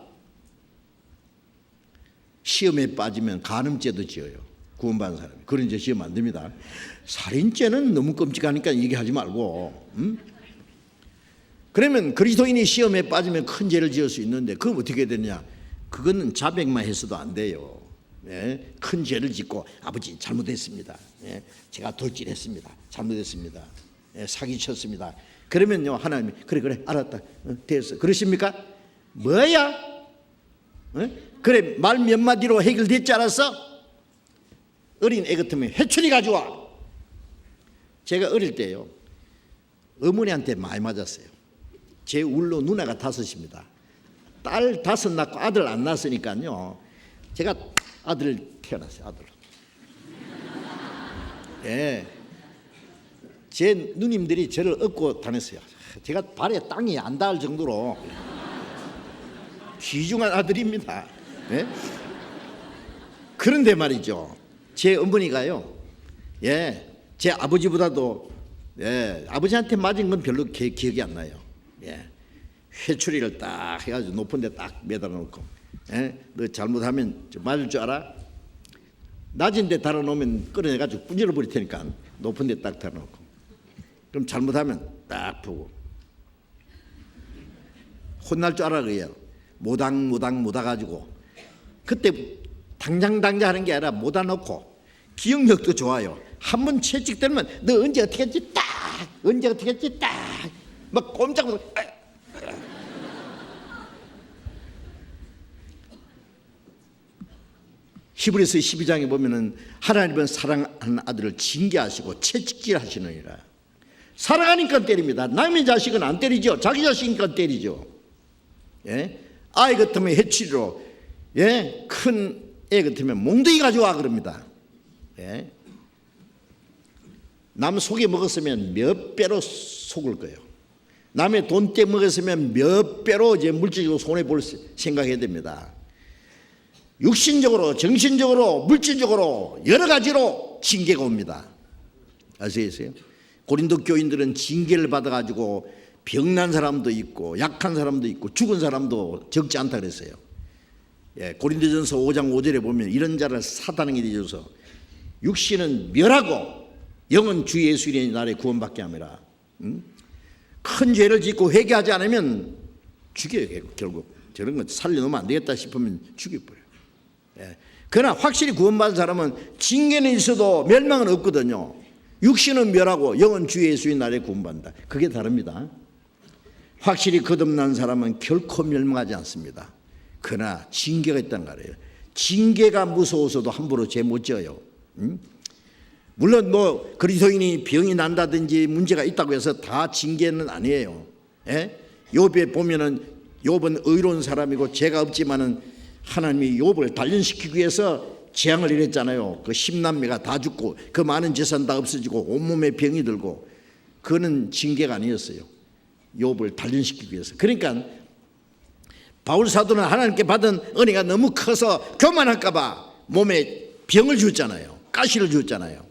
시험에 빠지면 간음죄도 지어요. 구원받은 사람이. 그런 죄 지으면 안 됩니다. 살인죄는 너무 끔찍하니까 얘기하지 말고. 그러면 그리스도인이 시험에 빠지면 큰 죄를 지을 수 있는데, 그건 어떻게 되냐? 그거는 자백만 해서도 안 돼요. 예? 큰 죄를 짓고 아버지 잘못했습니다. 예? 제가 돌질했습니다. 잘못했습니다. 예? 사기쳤습니다. 그러면요, 하나님이 그래 알았다, 됐어. 그러십니까? 뭐야? 그래 말 몇 마디로 해결됐지 않았어? 어린 애 같으면 회초리 가져와. 제가 어릴 때요, 어머니한테 많이 맞았어요. 제 울로 누나가 5입니다. 딸 5 낳고 아들 안 낳았으니까요, 제가 아들 태어났어요. 아들. 예. 제 누님들이 저를 업고 다녔어요. 제가 발에 땅이 안 닿을 정도로 귀중한 아들입니다. 예? 그런데 말이죠, 제 어머니가요, 예, 제 아버지보다도, 예, 아버지한테 맞은 건 별로 기억이 안 나요. 예, 회초리를 딱 해가지고 높은 데 딱 매달아 놓고, 예, 너 잘못하면 맞을 줄 알아? 낮은 데 달아놓으면 끌어내가지고 분질러 버릴 테니까 높은 데 딱 달아놓고, 그럼 잘못하면 딱 보고 혼날 줄 알아. 그래요. 모닥가지고 그때 당장 하는 게 아니라 모다 놓고, 기억력도 좋아요. 한번 채찍되면 너 언제 어떻게 했지? 딱 언제 어떻게 했지? 딱 막 꼼짝못. 히브리서 12장에 보면은 하나님은 사랑하는 아들을 징계하시고 채찍질하시느니라. 사랑하니까 때립니다. 남의 자식은 안 때리죠. 자기 자식이니까 때리죠. 예? 아이 같으면 해치리로, 예? 큰 애 같으면 몽둥이 가져와 그럽니다. 예? 남 속에 먹었으면 몇 배로 속을 거예요. 남의 돈 떼 먹었으면 몇 배로 이제 물질적으로 손해 볼 생각해야 됩니다. 육신적으로, 정신적으로, 물질적으로 여러 가지로 징계가 옵니다. 아시겠어요? 고린도 교인들은 징계를 받아가지고 병난 사람도 있고 약한 사람도 있고 죽은 사람도 적지 않다 그랬어요. 고린도전서 5장 5절에 보면 이런 자를 사탄에게 내줘서 육신은 멸하고 영은 주 예수의 날에 구원받게 함이라. 큰 죄를 짓고 회개하지 않으면 죽여요. 결국 저런 거 살려놓으면 안 되겠다 싶으면 죽여버려요. 그러나 확실히 구원받은 사람은 징계는 있어도 멸망은 없거든요. 육신은 멸하고 영은 주 예수의 날에 구원받는다. 그게 다릅니다. 확실히 거듭난 사람은 결코 멸망하지 않습니다. 그러나 징계가 있다는 거예요. 징계가 무서워서도 함부로 죄 못 지어요. 물론 뭐 그리스도인이 병이 난다든지 문제가 있다고 해서 다 징계는 아니에요. 욥에 보면은 욥은 의로운 사람이고 죄가 없지만은 하나님이 욥을 단련시키기 위해서 재앙을 이랬잖아요. 그 10남매가 다 죽고 그 많은 재산 다 없어지고 온몸에 병이 들고, 그거는 징계가 아니었어요. 욥을 단련시키기 위해서. 그러니까 바울 사도는 하나님께 받은 은혜가 너무 커서 교만할까 봐 몸에 병을 주었잖아요. 가시를 주었잖아요.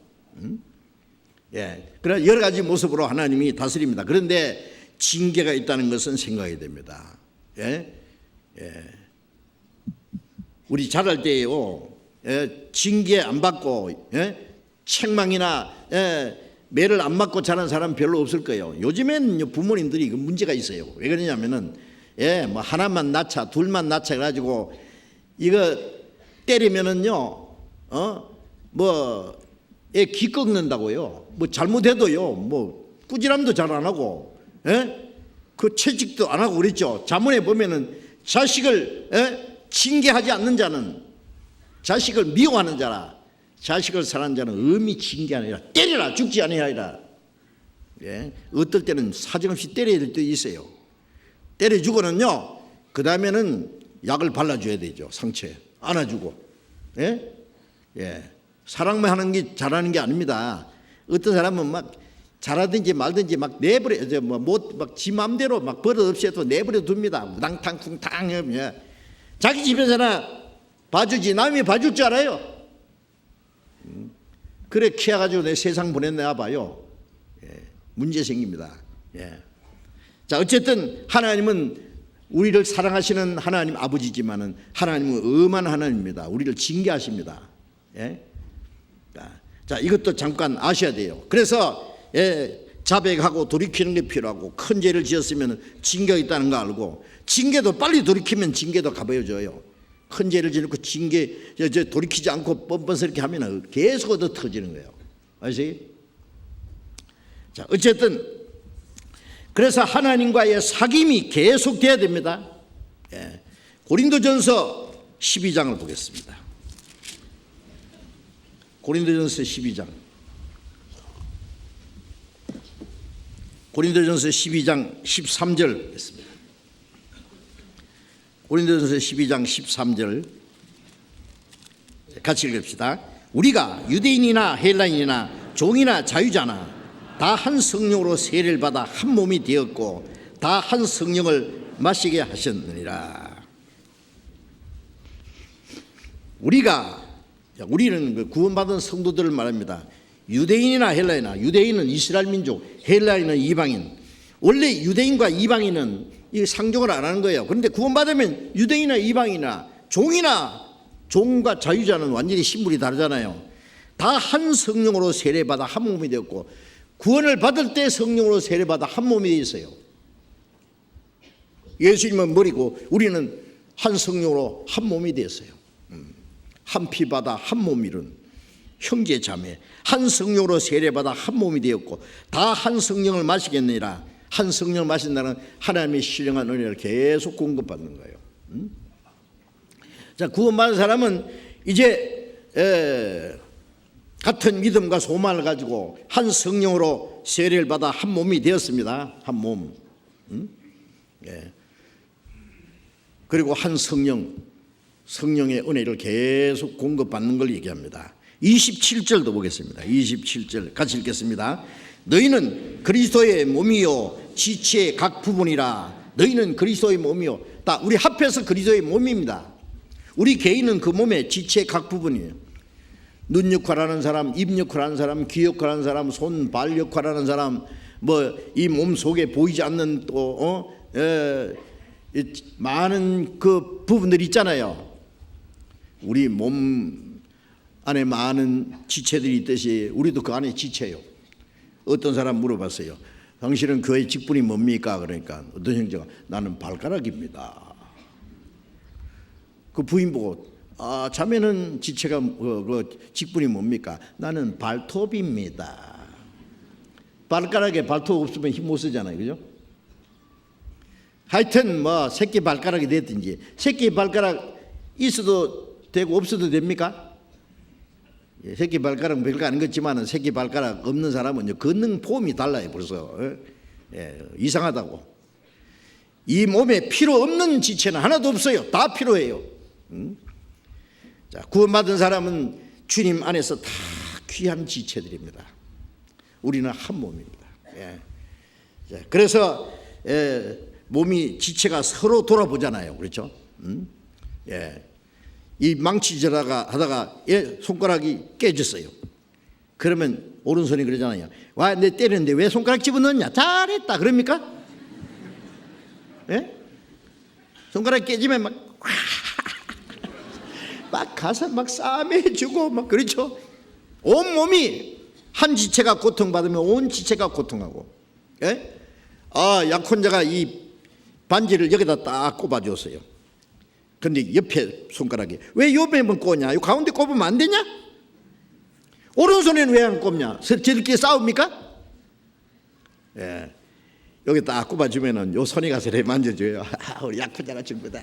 그러나 여러 가지 모습으로 하나님이 다스립니다. 그런데 징계가 있다는 것은 생각해야 됩니다. 우리 자랄 때에요, 징계 안 받고 책망이나 매를 안 맞고 자란 사람 별로 없을 거예요. 요즘엔 부모님들이 그 문제가 있어요. 왜 그러냐면은 뭐 하나만 낳자 둘만 낳자 해가지고 이거 때리면은요 뭐 애 기 꺾는다고요. 뭐 잘못해도요 뭐 꾸지람도 잘 안 하고 그 채찍도 안 하고 그랬죠. 자문에 보면은 자식을 징계하지 않는 자는, 자식을 미워하는 자라, 자식을 사랑하는 자는 엄히 징계하느니라. 때리라 죽지 아니하리라. 어떨 때는 사정없이 때려야 될 때 있어요. 때려주고는요 그 다음에는 약을 발라줘야 되죠. 상처에 안아주고. 사랑만 하는 게 잘하는 게 아닙니다. 어떤 사람은 막 잘하든지 말든지 막 내버려, 막 지 마음대로 막 버릇 없이 해도 내버려 둡니다. 우당탕 쿵탕. 자기 집에서나 봐주지 남이 봐줄 줄 알아요. 그래 키워가지고 내 세상 보냈나 봐요. 문제 생깁니다. 자, 어쨌든 하나님은 우리를 사랑하시는 하나님 아버지지만은 하나님은 엄한 하나님입니다. 우리를 징계하십니다. 자, 이것도 잠깐 아셔야 돼요. 그래서 자백하고 돌이키는 게 필요하고, 큰 죄를 지었으면 징계가 있다는 거 알고, 징계도 빨리 돌이키면 징계도 가벼워져요. 큰 죄를 지놓고 징계 돌이키지 않고 뻔뻔스럽게 하면 계속 얻어 터지는 거예요. 아시죠? 자, 어쨌든 그래서 하나님과의 사귐이 계속돼야 됩니다. 고린도전서 12장을 보겠습니다. 고린도전서 12장. 고린도전서 12장 13절 보겠습니다. 고린도전서 12장 13절 같이 읽읍시다. 우리가 유대인이나 헬라인이나 종이나 자유자나 다 한 성령으로 세례를 받아 한 몸이 되었고 다 한 성령을 마시게 하셨느니라. 우리는 그 구원받은 성도들을 말합니다. 유대인이나 헬라인이나, 유대인은 이스라엘 민족, 헬라인은 이방인. 원래 유대인과 이방인은 이 상종을 안 하는 거예요. 그런데 구원받으면 유대인이나 이방인이나 종과 자유자는 완전히 신분이 다르잖아요. 다 한 성령으로 세례받아 한 몸이 되었고, 구원을 받을 때 성령으로 세례받아 한 몸이 되어 있어요. 예수님은 머리고 우리는 한 성령으로 한 몸이 되었어요. 한 피 받아 한 몸 이룬 형제 자매, 한 성령으로 세례받아 한 몸이 되었고 다 한 성령을 마시겠느니라. 한 성령을 마신다는 하나님의 신령한 은혜를 계속 공급받는 거예요. 자, 구원받은 사람은 이제 같은 믿음과 소망을 가지고 한 성령으로 세례를 받아 한 몸이 되었습니다. 한 몸. 그리고 한 성령의 은혜를 계속 공급받는 걸 얘기합니다. 27절도 보겠습니다. 27절 같이 읽겠습니다. 너희는 그리스도의 몸이요 지체의 각 부분이라. 너희는 그리스도의 몸이요. 우리 합해서 그리스도의 몸입니다. 우리 개인은 그 몸의 지체의 각 부분이에요. 눈 역할하는 사람, 입 역할하는 사람, 귀 역할하는 사람, 손, 발 역할하는 사람, 뭐 이 몸 속에 보이지 않는 또 많은 그 부분들이 있잖아요. 우리 몸 안에 많은 지체들이 있듯이 우리도 그 안에 지체요. 어떤 사람 물어봤어요. 당신은 교회 직분이 뭡니까? 그러니까 어떤 형제가 나는 발가락입니다. 그 부인 보고 자매는 지체가 그 직분이 뭡니까? 나는 발톱입니다. 발가락에 발톱 없으면 힘 못 쓰잖아요, 그죠? 하여튼 뭐 새끼 발가락이 됐든지 새끼 발가락 있어도 되고 없어도 됩니까? 새끼 발가락은 별거 아닌 것지만은 새끼 발가락 없는 사람은 걷는 폼이 달라요, 벌써. 이상하다고. 이 몸에 필요 없는 지체는 하나도 없어요. 다 필요해요. 자, 구원받은 사람은 주님 안에서 다 귀한 지체들입니다. 우리는 한 몸입니다. 자, 그래서 몸이 지체가 서로 돌아보잖아요, 그렇죠? 이 망치질하다가 하다가 손가락이 깨졌어요. 그러면 오른손이 그러잖아요. 와, 내 때렸는데 왜 손가락 집어넣었냐? 잘했다. 그럽니까? 손가락 깨지면 막 가서 막 싸매주고 막 그렇죠. 온 몸이 한 지체가 고통받으면 온 지체가 고통하고. 약혼자가 이 반지를 여기다 딱 꼽아줬어요. 근데 옆에 손가락이 왜 옆에만 꼽냐? 이 가운데 꼽으면 안 되냐? 오른손에는 왜 안 꼽냐? 저들끼리 싸웁니까? 여기 딱 꼽아주면은 요 손이 가서 이렇게 만져줘요. 우리 약혼자가 준 거다.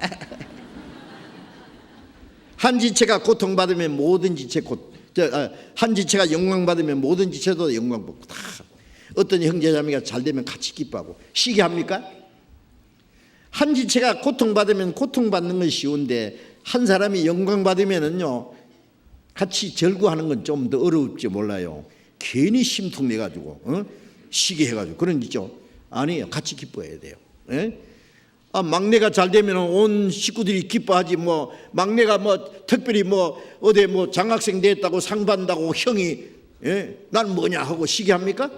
한 지체가 고통받으면 모든 지체 한 지체가 영광받으면 모든 지체도 영광받고 다. 어떤 형제자매가 잘 되면 같이 기뻐하고 시기 합니까? 한 지체가 고통받으면 고통받는 건 쉬운데 한 사람이 영광받으면은요 같이 절구하는 건 좀 더 어려울지 몰라요. 괜히 심통 내가지고 시기 해가지고 그런 있죠. 아니에요. 같이 기뻐해야 돼요. 막내가 잘 되면 온 식구들이 기뻐하지. 뭐 막내가 뭐 특별히 뭐 어디 뭐 장학생 됐다고 상 받는다고 형이 난 뭐냐 하고 시기합니까?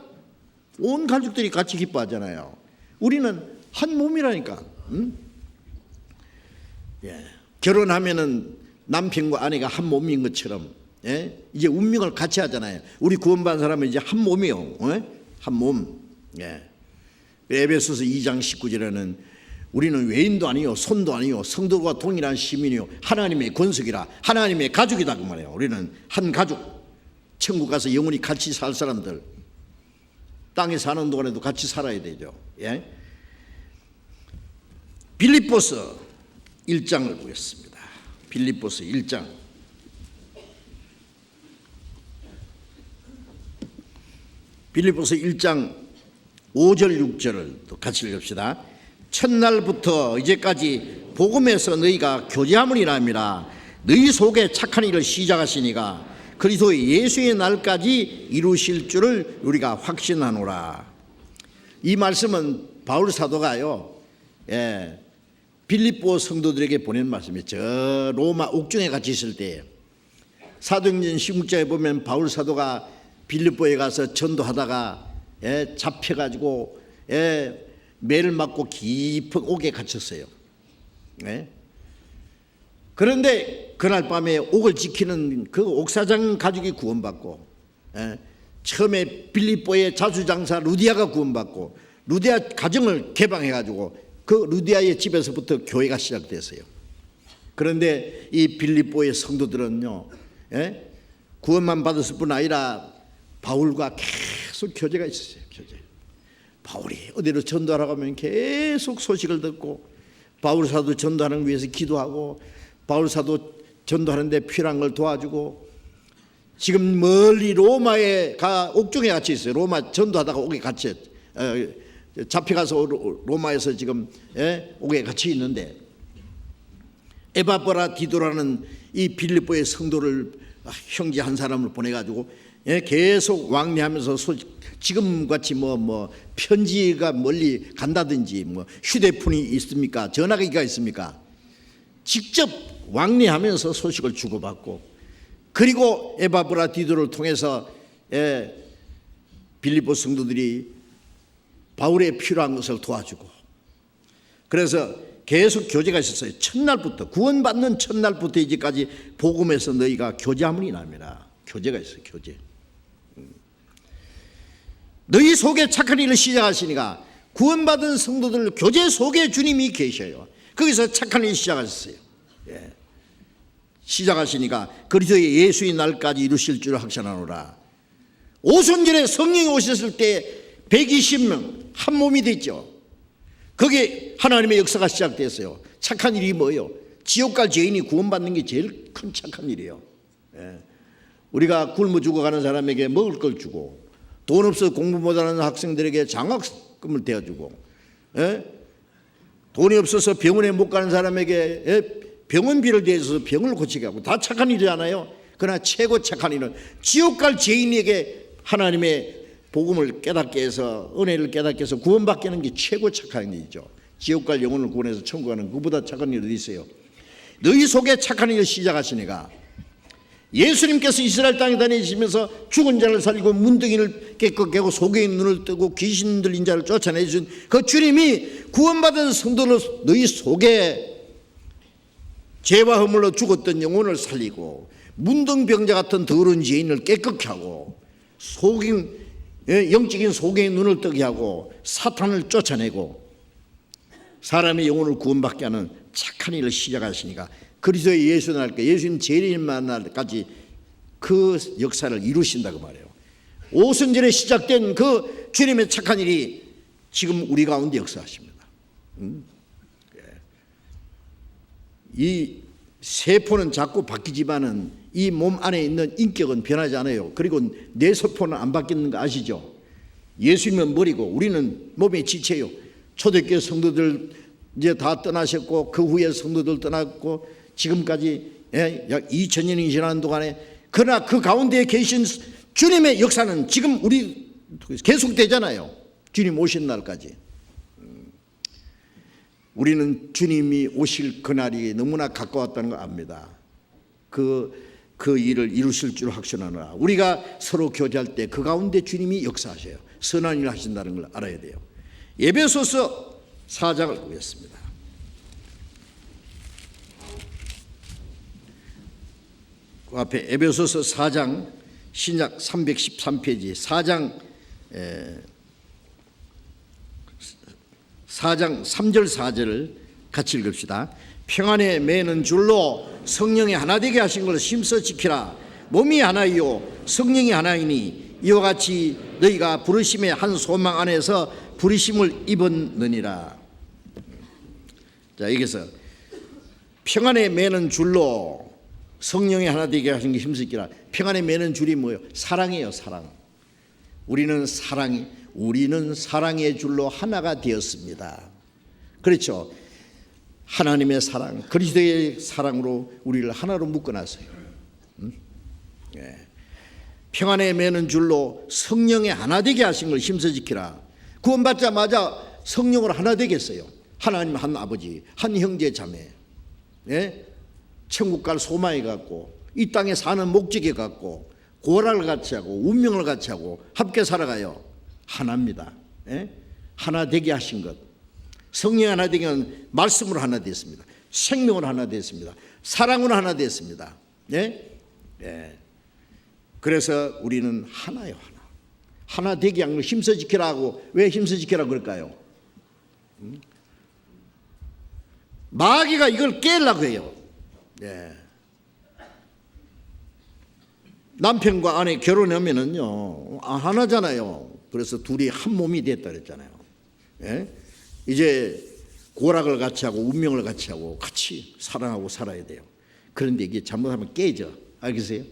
온 가족들이 같이 기뻐하잖아요. 우리는 한 몸이라니까. 결혼하면은 남편과 아내가 한 몸인 것처럼 이제 운명을 같이 하잖아요. 우리 구원받은 사람은 이제 한 몸이요. 한 몸. 에베소서 2장 19절에는 우리는 외인도 아니요 손도 아니요 성도와 동일한 시민이요 하나님의 권속이라 하나님의 가족이다 그 말이에요. 우리는 한 가족. 천국 가서 영원히 같이 살 사람들. 땅에 사는 동안에도 같이 살아야 되죠. 빌립보서 1장을 보겠습니다. 빌립보서 1장. 빌립보서 1장 5절 6절을 또 같이 읽읍시다. 첫날부터 이제까지 복음에서 너희가 교제함을 인함이라 너희 속에 착한 일을 시작하시니가 그리스도의 예수의 날까지 이루실 줄을 우리가 확신하노라. 이 말씀은 바울 사도가요 빌립보 성도들에게 보낸 말씀이에요. 저 로마 옥중에 같이 있을 때 사도행전 16장에 보면 바울 사도가 빌립보에 가서 전도하다가 잡혀가지고 매를 맞고 깊은 옥에 갇혔어요. 그런데 그날 밤에 옥을 지키는 그 옥사장 가족이 구원받고 처음에 빌립보의 자수장사 루디아가 구원받고 루디아 가정을 개방해가지고 그 루디아의 집에서부터 교회가 시작됐어요. 그런데 이 빌립보의 성도들은요 구원만 받았을 뿐 아니라 바울과 계속 교제가 있었어요. 바울이 어디로 전도하러 가면 계속 소식을 듣고 바울 사도 전도하는 위해서 기도하고 바울 사도 전도하는데 필요한 걸 도와주고 지금 멀리 로마에 옥중에 같이 있어요. 로마 전도하다가 옥에 같이 잡혀가서 로마에서 지금 옥에 같이 있는데 에바브라 디도라는 이 빌립보의 성도를 형제 한 사람을 보내가지고 계속 왕래하면서 지금같이 뭐 편지가 멀리 간다든지 뭐 휴대폰이 있습니까? 전화기가 있습니까? 직접 왕래하면서 소식을 주고받고 그리고 에바브라디도를 통해서 빌립보 성도들이 바울의 필요한 것을 도와주고, 그래서 계속 교제가 있었어요. 첫날부터, 구원받는 첫날부터 이제까지 복음에서 너희가 교제함이 납니다. 교제가 있어요. 교제. 너희 속에 착한 일을 시작하시니까, 구원받은 성도들 교제 속에 주님이 계셔요. 거기서 착한 일을 시작하셨어요. 시작하시니까 그리스도의 예수의 날까지 이루실 줄 확신하노라. 오순절에 성령이 오셨을 때 120명 한 몸이 됐죠. 거기에 하나님의 역사가 시작됐어요. 착한 일이 뭐예요? 지옥 갈 죄인이 구원받는 게 제일 큰 착한 일이에요. 우리가 굶어 죽어가는 사람에게 먹을 걸 주고, 돈 없어 공부 못하는 학생들에게 장학금을 대어주고, 돈이 없어서 병원에 못 가는 사람에게 병원비를 대서 병을 고치게 하고, 다 착한 일이잖아요. 그러나 최고 착한 일은 지옥 갈 죄인에게 하나님의 복음을 깨닫게 해서, 은혜를 깨닫게 해서 구원받게 하는 게 최고 착한 일이죠. 지옥 갈 영혼을 구원해서 천국 가는 그보다 착한 일이 어디 있어요? 너희 속에 착한 일을 시작하시니까, 예수님께서 이스라엘 땅에 다니시면서 죽은 자를 살리고 문둥이를 깨끗게 하고 소경의 눈을 뜨고 귀신 들린 자를 쫓아내주신 그 주님이 구원받은 성도를 너희 속에 죄와 허물로 죽었던 영혼을 살리고, 문둥병자 같은 더러운 죄인을 깨끗게 하고, 영적인 소경의 눈을 뜨게 하고, 사탄을 쫓아내고 사람의 영혼을 구원받게 하는 착한 일을 시작하시니까, 그리스도의 예수 날까, 예수님 재림만 날까지 그 역사를 이루신다고 말해요. 오순절에 시작된 그 주님의 착한 일이 지금 우리 가운데 역사하십니다. 이 세포는 자꾸 바뀌지만은 이 몸 안에 있는 인격은 변하지 않아요. 그리고 내 세포는 안 바뀌는 거 아시죠? 예수님은 머리고 우리는 몸의 지체요. 초대교회 성도들 이제 다 떠나셨고, 그 후에 성도들 떠났고, 지금까지 약 2000년이 지난 동안에, 그러나 그 가운데 계신 주님의 역사는 지금 우리 계속되잖아요. 주님 오신 날까지. 우리는 주님이 오실 그날이 너무나 가까웠다는 걸 압니다. 그 일을 이루실 줄 확신하노라. 우리가 서로 교제할 때 그 가운데 주님이 역사하셔요. 선한 일을 하신다는 걸 알아야 돼요. 에베소서 4장을 보겠습니다. 그 앞에 에베소서 4장 신약 313페이지 4장 3절 4절을 같이 읽읍시다. 평안에 매는 줄로 성령이 하나 되게 하신 것을 힘써 지키라. 몸이 하나이요 성령이 하나이니 이와 같이 너희가 부르심의 한 소망 안에서 부르심을 입었느니라. 자, 여기서 평안에 매는 줄로 성령이 하나 되게 하신 게 힘써 지키라. 평안에 매는 줄이 뭐예요? 사랑이에요. 사랑. 우리는 사랑의 줄로 하나가 되었습니다. 그렇죠. 하나님의 사랑, 그리스도의 사랑으로 우리를 하나로 묶어놨어요. 평안에 매는 줄로 성령의 하나 되게 하신 걸 힘써 지키라. 구원받자마자 성령으로 하나 되겠어요. 하나님 한 아버지, 한 형제 자매, 천국 갈 소망이 갖고, 이 땅에 사는 목적이 갖고, 고라를 같이 하고 운명을 같이 하고 함께 살아가요. 하나입니다. 하나 되게 하신 것. 성령 하나 되게 하는 말씀으로 하나 됐습니다. 생명으로 하나 됐습니다. 사랑으로 하나 됐습니다. 그래서 우리는 하나요. 하나 되게 하는 걸 힘써 지키라고. 왜 힘써 지키라고 그럴까요? 마귀가 이걸 깨려고 해요. 남편과 아내 결혼하면은요 하나잖아요. 그래서 둘이 한 몸이 됐다 그랬잖아요. 이제 고락을 같이 하고 운명을 같이 하고 같이 사랑하고 살아야 돼요. 그런데 이게 잘못하면 깨져. 알겠어요?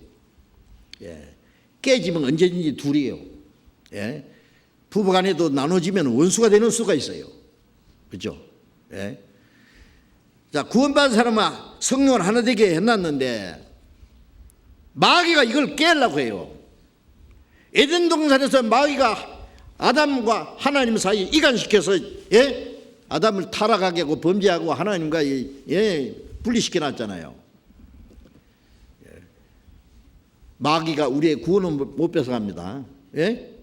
깨지면 언제든지 둘이에요. 부부간에도 나눠지면 원수가 되는 수가 있어요. 그렇죠? 자, 구원받은 사람은 성령을 하나 되게 해놨는데 마귀가 이걸 깨려고 해요. 에덴 동산에서 마귀가 아담과 하나님 사이에 이간시켜서 아담을 타락하게 하고 범죄하고 하나님과 분리시켜 놨잖아요. 마귀가 우리의 구원을 못 뺏어갑니다. 예?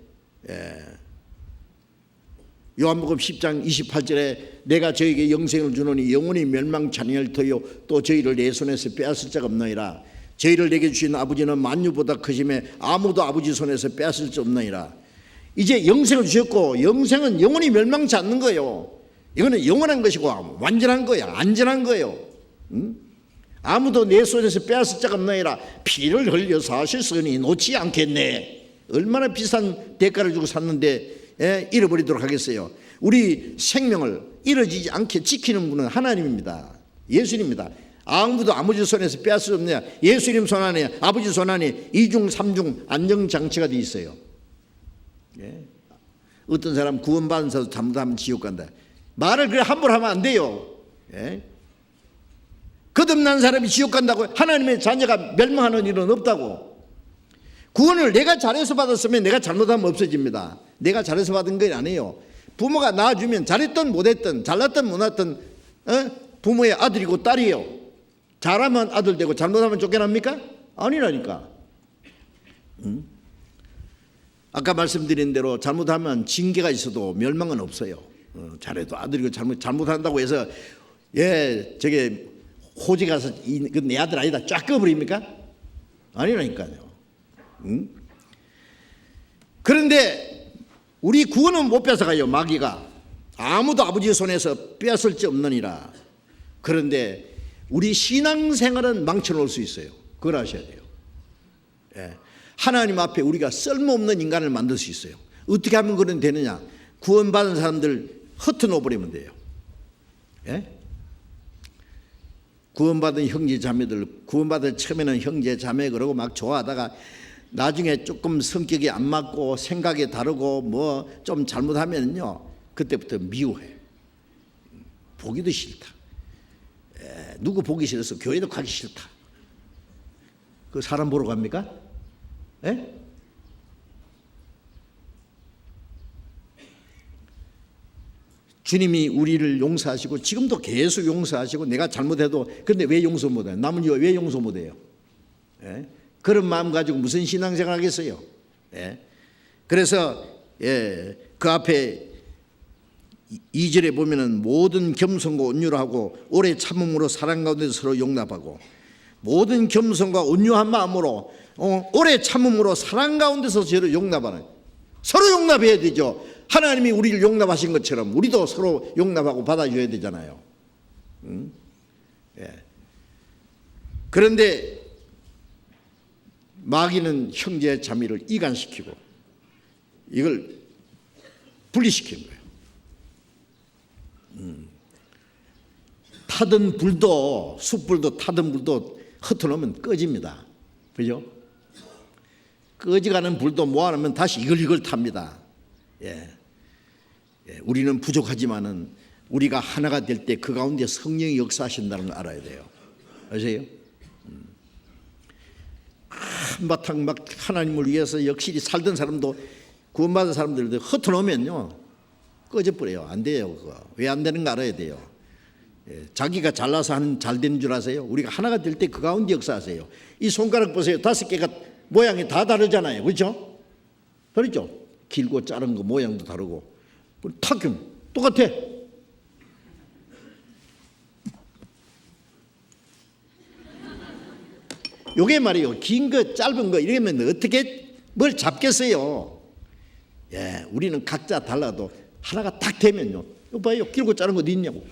요한복음 10장 28절에 내가 저에게 영생을 주노니 영원히 멸망치 아니할 터요 또 저희를 내 손에서 빼앗을 자가 없나이라. 저희를 내게 주신 아버지는 만유보다 크심에 아무도 아버지 손에서 빼앗을 수 없나이라. 이제 영생을 주셨고 영생은 영원히 멸망치 않는 거예요. 이거는 영원한 것이고 완전한 거야. 안전한 거예요. 아무도 내 손에서 빼앗을 자가 없나이라. 피를 흘려서 하셨으니 놓지 않겠네. 얼마나 비싼 대가를 주고 샀는데 잃어버리도록 하겠어요. 우리 생명을 잃어지지 않게 지키는 분은 하나님입니다. 예수님입니다. 아무도 아버지 손에서 빼앗을 수 없느냐. 예수님 손 안에 아버지 손 안에 2중 3중 안정장치가 되어 있어요. 어떤 사람 구원받은 사도 잘못하면 지옥 간다. 말을 그래 함부로 하면 안 돼요. 거듭난 사람이 지옥 간다고 하나님의 자녀가 멸망하는 일은 없다고. 구원을 내가 잘해서 받았으면 내가 잘못하면 없어집니다. 내가 잘해서 받은 건 아니에요. 부모가 낳아주면 잘했든 못했든 잘났든 못났든 부모의 아들이고 딸이에요. 잘하면 아들 되고 잘못하면 쫓겨납니까? 아니라니까. 아까 말씀드린 대로 잘못하면 징계가 있어도 멸망은 없어요. 잘해도 아들이고 잘못한다고 해서 저게 호지 가서 내 아들 아니다 쫙 꺼버립니까? 아니라니까요. 그런데 우리 구원은 못 뺏어가요. 마귀가 아무도 아버지 손에서 빼앗을 수 없느니라. 그런데 우리 신앙생활은 망쳐놓을 수 있어요. 그걸 아셔야 돼요. 하나님 앞에 우리가 쓸모없는 인간을 만들 수 있어요. 어떻게 하면 그런 되느냐. 구원받은 사람들 흩어놓아버리면 돼요. 구원받은 형제 자매들, 구원받은 처음에는 형제 자매 그러고 막 좋아하다가 나중에 조금 성격이 안 맞고 생각이 다르고 뭐 좀 잘못하면요 그때부터 미워해. 보기도 싫다. 누구 보기 싫어서 교회도 가기 싫다. 그 사람 보러 갑니까? 주님이 우리를 용서하시고 지금도 계속 용서하시고 내가 잘못해도 근데 왜 용서 못해요? 남은 왜 용서 못해요? 그런 마음 가지고 무슨 신앙생활 하겠어요? 그래서 그 앞에 2절에 보면은 모든 겸손과 온유로 하고 오래 참음으로 사랑 가운데 서로 용납하고 모든 겸손과 온유한 마음으로 오래 참음으로 사랑 가운데서 서로 용납하는 서로 용납해야 되죠. 하나님이 우리를 용납하신 것처럼 우리도 서로 용납하고 받아줘야 되잖아요. 그런데 마귀는 형제 자매를 이간시키고 이걸 분리시키는 거예요. 타던 불도 숯불도 타던 불도 흩어놓으면 꺼집니다. 그죠? 꺼지가는 불도 모아놓으면 다시 이글이글 탑니다. 우리는 부족하지만은 우리가 하나가 될 때 그 가운데 성령이 역사하신다는 걸 알아야 돼요. 아세요? 한바탕 막 하나님을 위해서 역실히 살던 사람도 구원받은 사람들도 흩어놓으면요 꺼져버려요. 안 돼요. 그거 왜 안 되는 거 알아야 돼요. 자기가 잘나서 하는 잘 되는 줄 아세요? 우리가 하나가 될 때 그 가운데 역사하세요. 이 손가락 보세요. 5개가 모양이 다 다르잖아요. 그렇죠? 그렇죠? 길고 자른 거 모양도 다르고 탁 똑같아. 요게 말이에요. 긴 거 짧은 거 이러면 어떻게 뭘 잡겠어요? 우리는 각자 달라도 하나가 딱 되면요. 이거 봐요. 길고 자른 거 어디 있냐고.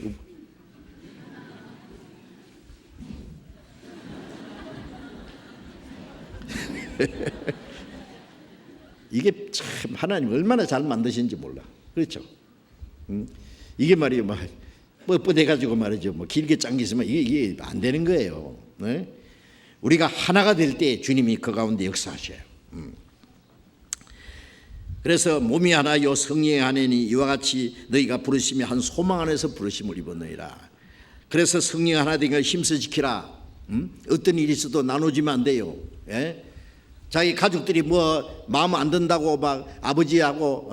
이게 참 하나님 얼마나 잘 만드신지 몰라. 그렇죠? 이게 말이에요. 막 뻣뻣해가지고 말이죠. 뭐 길게 짠게 있으면 이게 안 되는 거예요. 우리가 하나가 될 때 주님이 그 가운데 역사하셔요. 그래서 몸이 하나요 성령이 하나니 이와 같이 너희가 부르심이 한 소망 안에서 부르심을 입었느니라. 그래서 성령 하나 된 걸 힘써 지키라. 어떤 일이 있어도 나누지면 안 돼요. 자기 가족들이 뭐 마음 안 든다고 막 아버지하고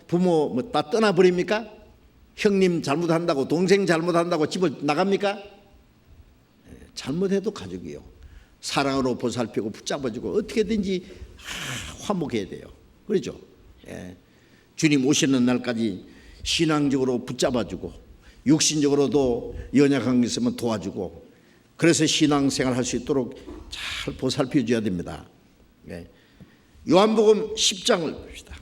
부모 뭐 다 떠나버립니까? 형님 잘못한다고 동생 잘못한다고 집을 나갑니까? 잘못해도 가족이요. 사랑으로 보살피고 붙잡아주고 어떻게든지 화목해야 돼요. 그렇죠? 예. 주님 오시는 날까지 신앙적으로 붙잡아주고 육신적으로도 연약한 게 있으면 도와주고 그래서 신앙생활 할 수 있도록 잘 보살펴 줘야 됩니다. 예. 요한복음 10장을 봅시다.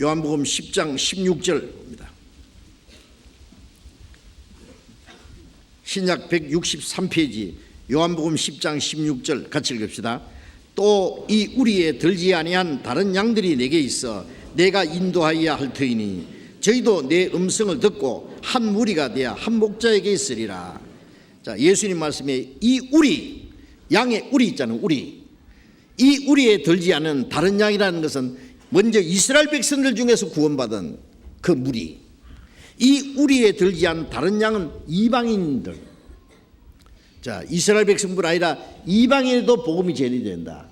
요한복음 10장 16절입니다. 신약 163페이지 요한복음 10장 16절 같이 읽읍시다. 또 이 우리에 들지 아니한 다른 양들이 내게 있어 내가 인도하여야 할 터이니 저희도 내 음성을 듣고 한 무리가 되어 한 목자에게 있으리라. 자, 예수님 말씀에 이 우리, 양의 우리 있잖아요. 우리. 이 우리에 들지 않은 다른 양이라는 것은 먼저 이스라엘 백성들 중에서 구원받은 그 무리. 이 우리에 들지 않은 다른 양은 이방인들. 자, 이스라엘 백성뿐 아니라 이방인에도 복음이 전이 된다.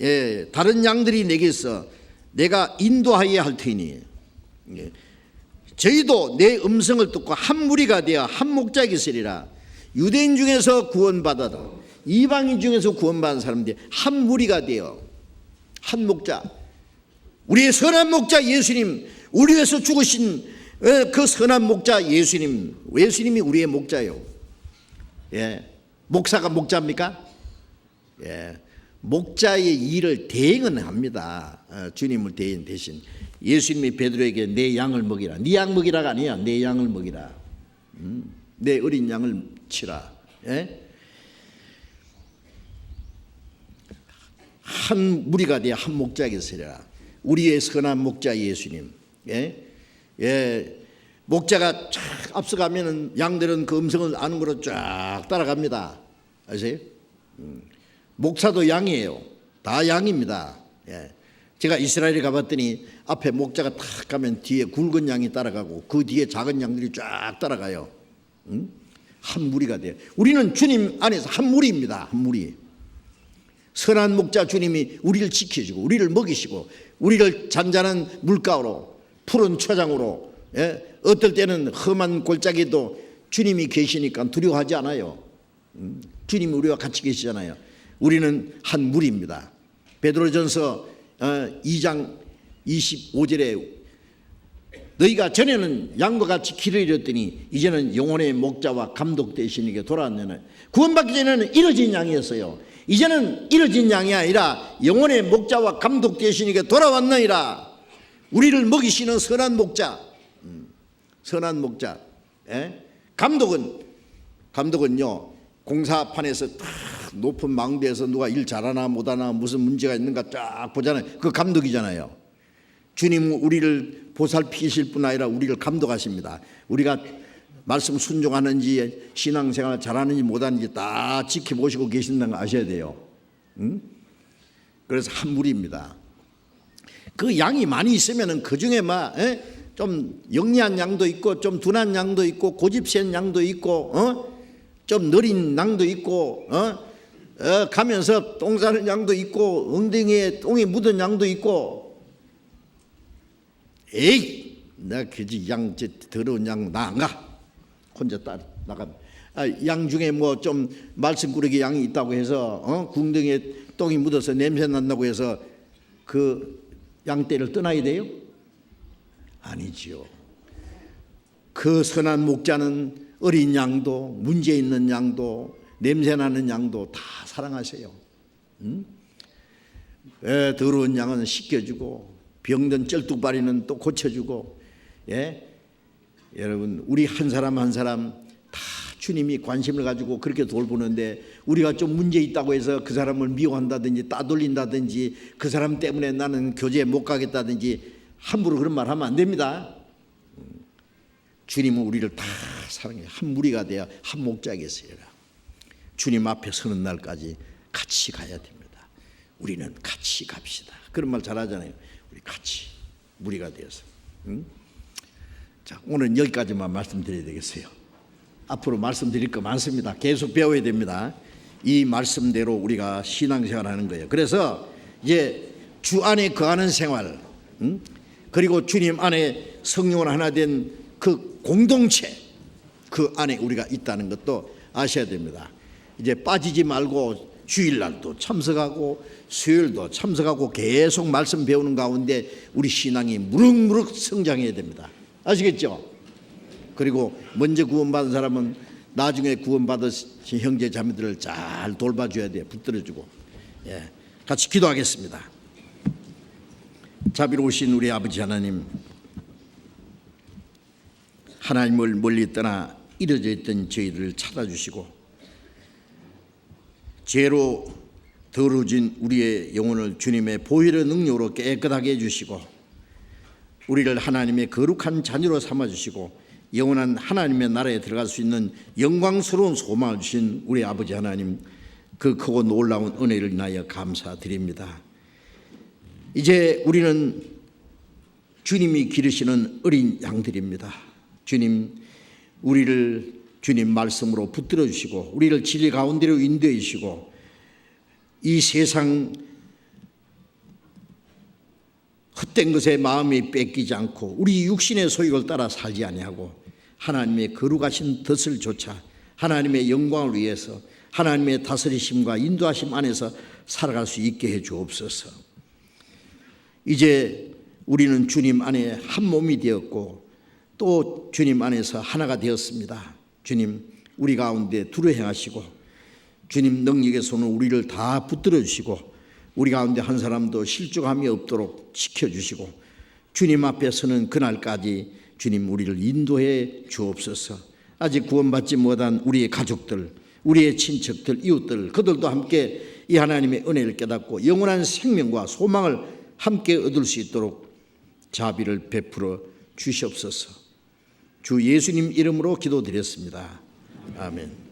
예, 다른 양들이 내게 있어 내가 인도하여야 할 테니 예, 저희도 내 음성을 듣고 한 무리가 되어 한 목자에게 있으리라. 유대인 중에서 구원받아도 이방인 중에서 구원받은 사람들이 한 무리가 되어 한 목자, 우리의 선한 목자 예수님, 우리 위해서 죽으신 그 선한 목자 예수님, 예수님이 우리의 목자예요. 예, 목사가 목자입니까? 예, 목자의 일을 대행은 합니다. 주님을 대행 대신 예수님이 베드로에게 내 양을 먹이라. 네 양 먹이라가 아니야. 내 양을 먹이라. 내 어린 양을 치라. 예? 한 무리가 되어 한 목자에게 서리라. 우리의 선한 목자 예수님. 예? 예. 목자가 쫙 앞서가면은 양들은 그 음성을 아는 거로 쫙 따라갑니다. 아세요? 목사도 양이에요. 다 양입니다. 예. 제가 이스라엘에 가봤더니 앞에 목자가 탁 가면 뒤에 굵은 양이 따라가고 그 뒤에 작은 양들이 쫙 따라가요. 한 무리가 돼요. 우리는 주님 안에서 한 무리입니다. 한 무리. 선한 목자 주님이 우리를 지켜주고 우리를 먹이시고 우리를 잔잔한 물가로 푸른 초장으로, 예? 어떨 때는 험한 골짜기도 주님이 계시니까 두려워하지 않아요. 주님이 우리와 같이 계시잖아요. 우리는 한 무리입니다. 베드로전서 2장 25절에 너희가 전에는 양과 같이 길을 잃었더니 이제는 영혼의 목자와 감독 되시니까 돌아왔느냐. 구원받기 전에는 잃어진 양이었어요. 이제는 잃어진 양이 아니라 영혼의 목자와 감독 되시니까 돌아왔느니라. 우리를 먹이시는 선한 목자, 선한 목자. 예? 감독은요 공사판에서 높은 망대에서 누가 일 잘하나 못하나 무슨 문제가 있는가 쫙 보잖아요. 그 감독이잖아요. 주님은 우리를 보살피실 뿐 아니라 우리를 감독하십니다. 우리가 말씀 순종하는지 신앙생활 잘하는지 못하는지 다 지켜보시고 계신다는 거 아셔야 돼요. 그래서 한 무리입니다. 그 양이 많이 있으면 그 중에 막 좀 영리한 양도 있고 좀 둔한 양도 있고 고집센 양도 있고 좀 느린 양도 있고 가면서 똥 싸는 양도 있고 엉덩이에 똥이 묻은 양도 있고. 에이, 나 그지 양 더러운 양 나 안 가. 혼자 나가. 양 중에 뭐 좀 말썽꾸러기 양이 있다고 해서 궁둥이에 똥이 묻어서 냄새 난다고 해서 그 양떼를 떠나야 돼요? 아니지요. 그 선한 목자는 어린 양도 문제 있는 양도 냄새나는 양도 다 사랑하세요. 더러운 양은 씻겨주고 병든 쩔뚝발이는 또 고쳐주고. 예? 여러분 우리 한 사람 한 사람 다 주님이 관심을 가지고 그렇게 돌보는데 우리가 좀 문제 있다고 해서 그 사람을 미워한다든지 따돌린다든지 그 사람 때문에 나는 교제에 못 가겠다든지 함부로 그런 말 하면 안 됩니다. 주님은 우리를 다 사랑해요. 한 무리가 되어 한 목자에게 서리라. 주님 앞에 서는 날까지 같이 가야 됩니다. 우리는 같이 갑시다. 그런 말 잘하잖아요. 우리 같이 무리가 되어서. 자, 오늘 여기까지만 말씀드려야 되겠어요. 앞으로 말씀드릴 거 많습니다. 계속 배워야 됩니다. 이 말씀대로 우리가 신앙생활하는 거예요. 그래서 이제 주 안에 거하는 생활, 그리고 주님 안에 성령으로 하나 된 그 공동체, 그 안에 우리가 있다는 것도 아셔야 됩니다. 이제 빠지지 말고 주일날도 참석하고 수요일도 참석하고 계속 말씀 배우는 가운데 우리 신앙이 무럭무럭 성장해야 됩니다. 아시겠죠? 그리고 먼저 구원받은 사람은 나중에 구원받으신 형제 자매들을 잘 돌봐줘야 돼요. 붙들어주고. 예, 같이 기도하겠습니다. 자비로우신 우리 아버지 하나님, 하나님을 멀리 떠나 이뤄져 있던 저희들을 찾아주시고 죄로 더러워진 우리의 영혼을 주님의 보혈의 능력으로 깨끗하게 해주시고 우리를 하나님의 거룩한 자녀로 삼아주시고 영원한 하나님의 나라에 들어갈 수 있는 영광스러운 소망을 주신 우리 아버지 하나님, 그 크고 놀라운 은혜를 인하여 감사드립니다. 이제 우리는 주님이 기르시는 어린 양들입니다. 주님, 우리를 주님 말씀으로 붙들어 주시고 우리를 진리 가운데로 인도해 주시고 이 세상 헛된 것에 마음이 뺏기지 않고 우리 육신의 소욕을 따라 살지 아니하고 하나님의 거룩하신 뜻을 좇아 하나님의 영광을 위해서 하나님의 다스리심과 인도하심 안에서 살아갈 수 있게 해 주옵소서. 이제 우리는 주님 안에 한 몸이 되었고 또 주님 안에서 하나가 되었습니다. 주님, 우리 가운데 두루 행하시고 주님 능력의 손은 우리를 다 붙들어 주시고 우리 가운데 한 사람도 실족함이 없도록 지켜주시고 주님 앞에 서는 그날까지 주님 우리를 인도해 주옵소서. 아직 구원받지 못한 우리의 가족들, 우리의 친척들, 이웃들, 그들도 함께 이 하나님의 은혜를 깨닫고 영원한 생명과 소망을 함께 얻을 수 있도록 자비를 베풀어 주시옵소서. 주 예수님 이름으로 기도드렸습니다. 아멘.